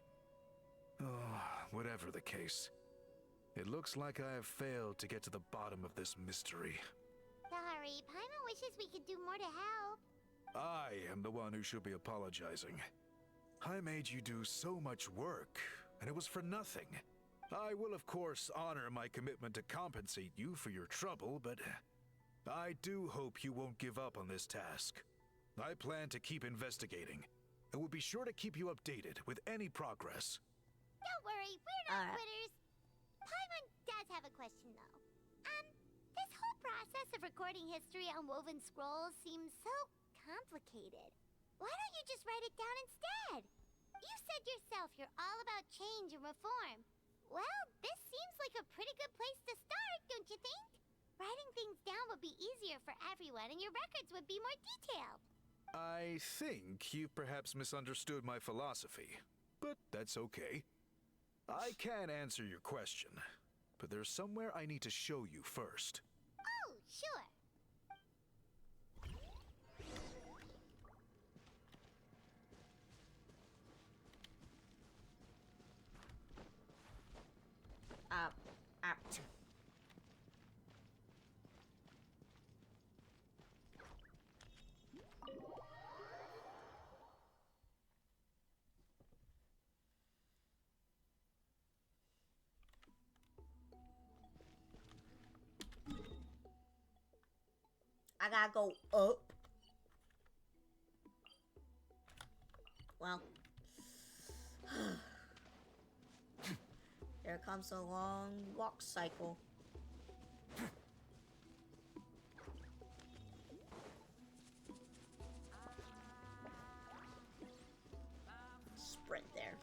Oh, whatever the case, it looks like I have failed to get to the bottom of this mystery. Sorry, Paimon wishes we could do more to help. I am the one who should be apologizing. I made you do so much work, and it was for nothing. I will, of course, honor my commitment to compensate you for your trouble, but I do hope you won't give up on this task. I plan to keep investigating, and will be sure to keep you updated with any progress. Don't worry, we're not quitters. Paimon does have a question, though. This whole process of recording history on woven scrolls seems so complicated. Why don't you just write it down instead? You said yourself you're all about change and reform. Well, this seems like a pretty good place to start, don't you think? Writing things down would be easier for everyone, and your records would be more detailed. I think you've perhaps misunderstood my philosophy, but that's okay. I can answer your question, but there's somewhere I need to show you first. Oh, sure. I gotta go up. Well. Here comes a long walk cycle. Sprint there.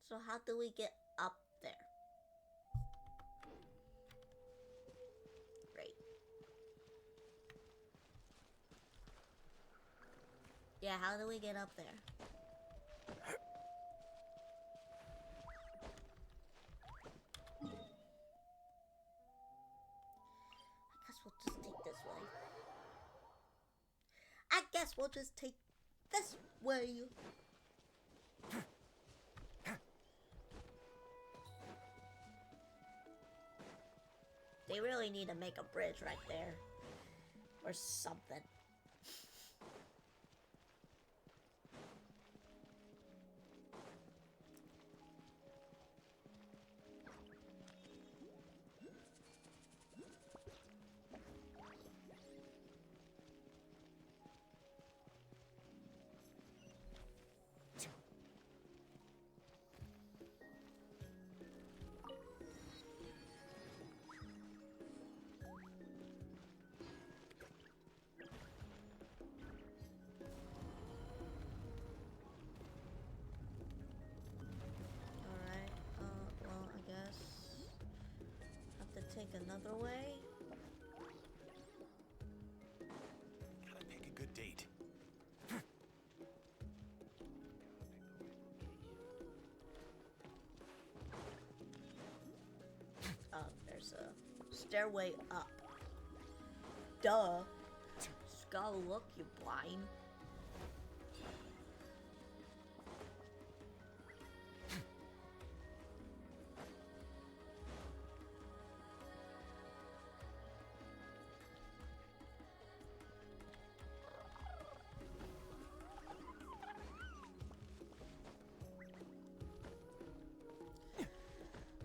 So how do we get up there? Great. Yeah, how do we get up there? I guess we'll just take this way. I guess we'll just take this way. They really need to make a bridge right there. Or something. another way. Gotta pick a good date. There's a stairway up. Duh. Just gotta look, you blind.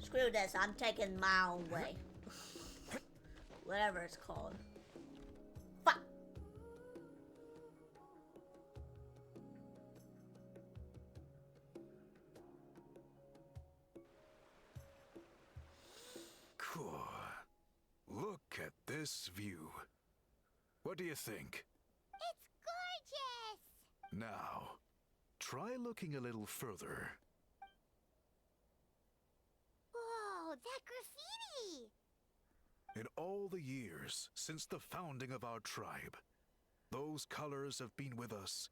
Screw this, I'm taking my own way. Whatever it's called. Fuck! Cool. Look at this view. What do you think? It's gorgeous! Now, try looking a little further. Whoa, that graffiti! In all the years since the founding of our tribe, those colors have been with us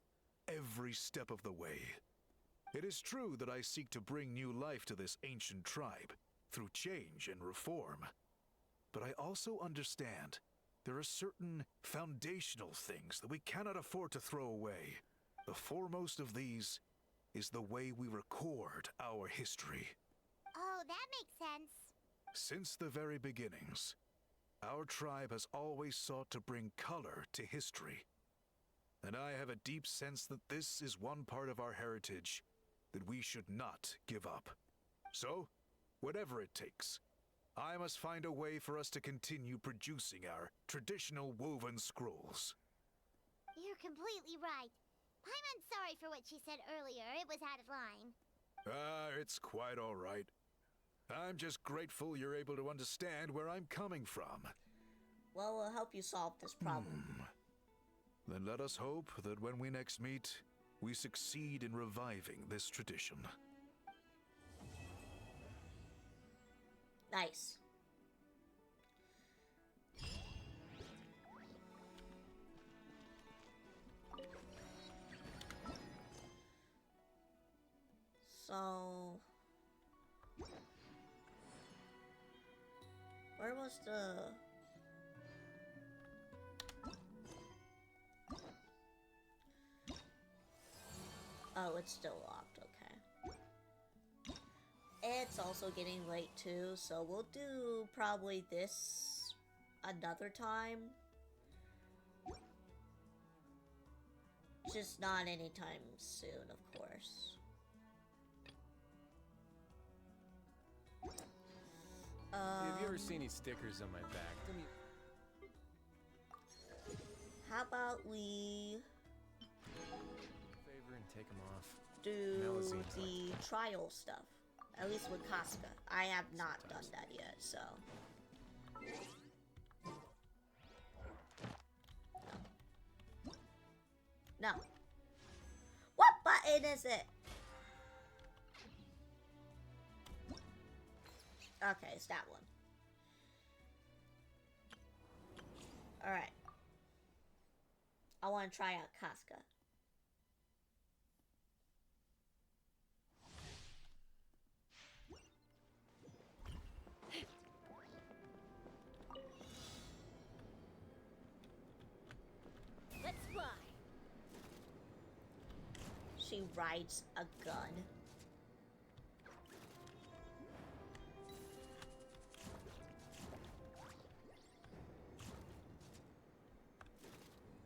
every step of the way. It is true that I seek to bring new life to this ancient tribe through change and reform. But I also understand there are certain foundational things that we cannot afford to throw away. The foremost of these is the way we record our history. Oh, that makes sense. Since the very beginnings, our tribe has always sought to bring color to history. And I have a deep sense that this is one part of our heritage that we should not give up. So, whatever it takes, I must find a way for us to continue producing our traditional woven scrolls. You're completely right. Paimon's sorry for what she said earlier. It was out of line. It's quite all right. I'm just grateful you're able to understand where I'm coming from. Well, we'll help you solve this problem. Then let us hope that when we next meet, we succeed in reviving this tradition. Nice. So... where was the... oh, it's still locked, okay. It's also getting late too, so we'll do probably this another time. Just not anytime soon, of course. Have you ever seen any stickers on my back? How about we favor and take them off? do Melusines the trial stuff? At least with Casca. I have not done that yet, so. No. What button is it? Okay, it's that one. Alright. I want to try out Casca. Let's fly. She rides a gun.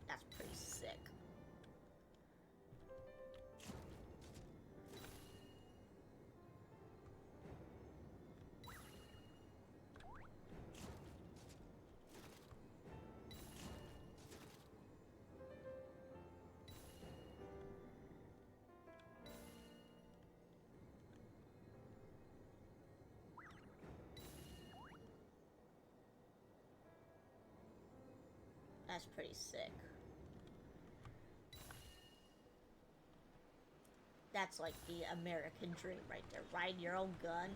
That's pretty sick. That's pretty sick. That's like the American dream right there. Ride your own gun.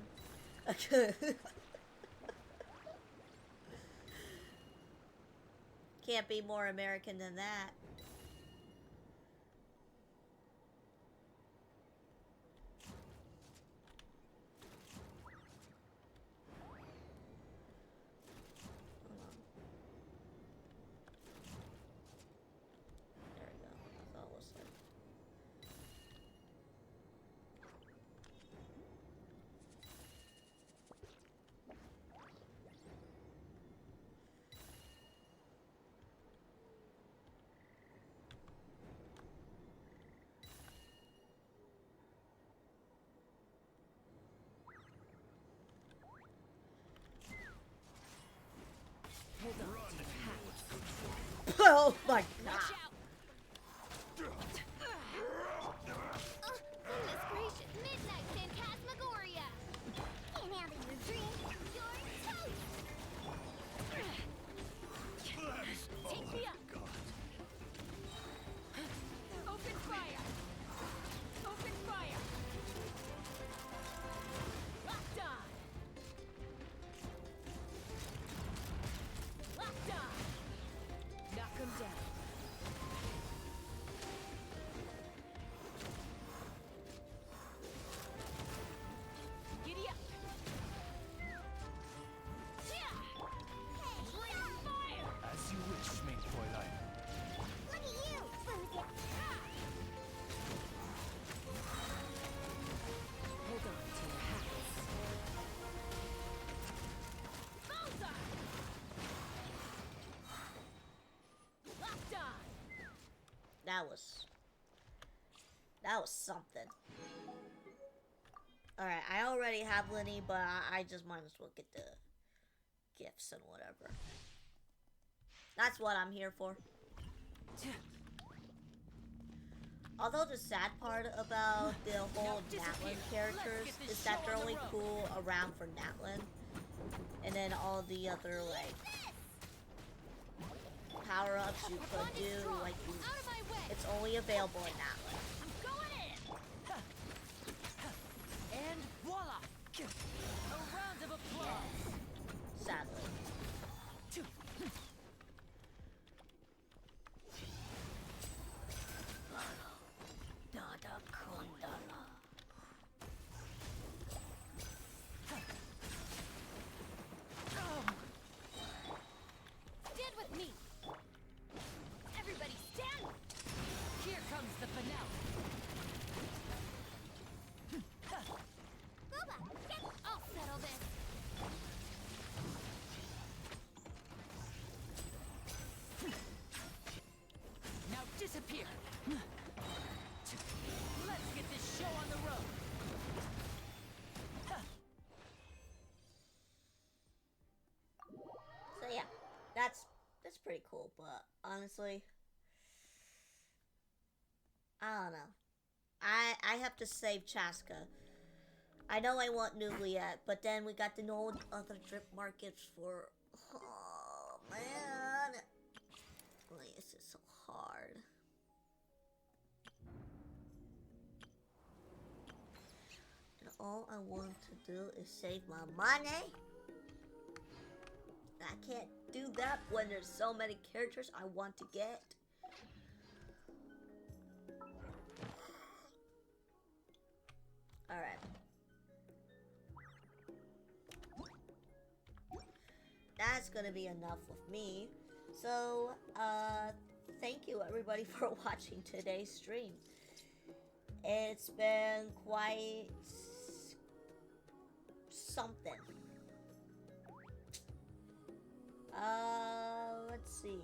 Can't be more American than that. Oh my god. Goodness gracious, midnight phantasmagoria! And now that you're drink, you're toast! Take me up! Open fire! Open fire! Locked on! Locked on! Knock him down. Giddy up! Flame fire! As you wish, mein Fräulein. Look at you! Loser! Hold on to your hats. Bullseye! Locked on! That was something. Alright, I already have Lenny, but I just might as well get the gifts and whatever. That's what I'm here for. Although the sad part about the whole Natlin characters is that they're only cool around for Natlin. And then all the other, like, power-ups you could do, like, it's only available in Natlin. I'm going in! And voila! A round of applause! Sadly. Stand with me! Everybody stand! Here comes the finale! Booba, I'll settle this! Now disappear! Let's get this show on the road! So yeah, that's pretty cool, but honestly, I don't know. I have to save Chaska. I know I want Nugliet, but then we got to know other drip markets for. Oh man, like, this is so hard. And all I want to do is save my money. I can't do that when there's so many characters I want to get. Alright. That's gonna be enough with me. So, thank you everybody for watching today's stream. It's been quite something. Let's see.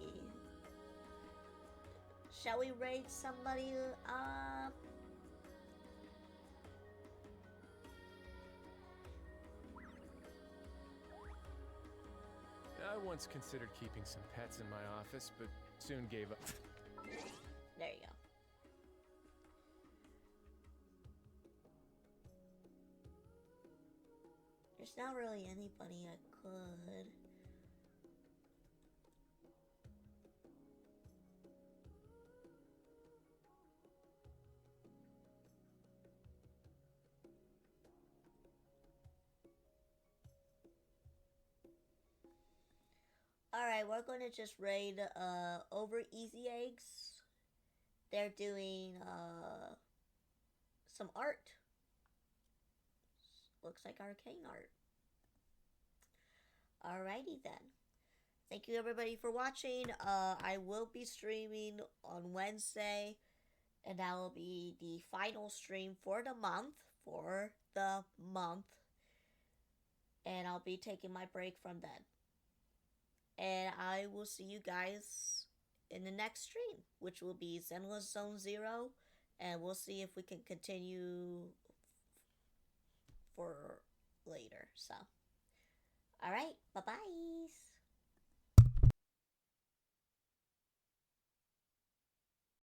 Shall we raid somebody up? I once considered keeping some pets in my office, but soon gave up. There you go. There's not really anybody I could. Alright, we're gonna just raid over Easy Eggs. They're doing some art. Looks like arcane art. Alrighty then. Thank you everybody for watching. I will be streaming on Wednesday, and that will be the final stream for the month. And I'll be taking my break from then. And I will see you guys in the next stream, which will be Zenless Zone 0. And we'll see if we can continue for later. So, alright, bye-bye.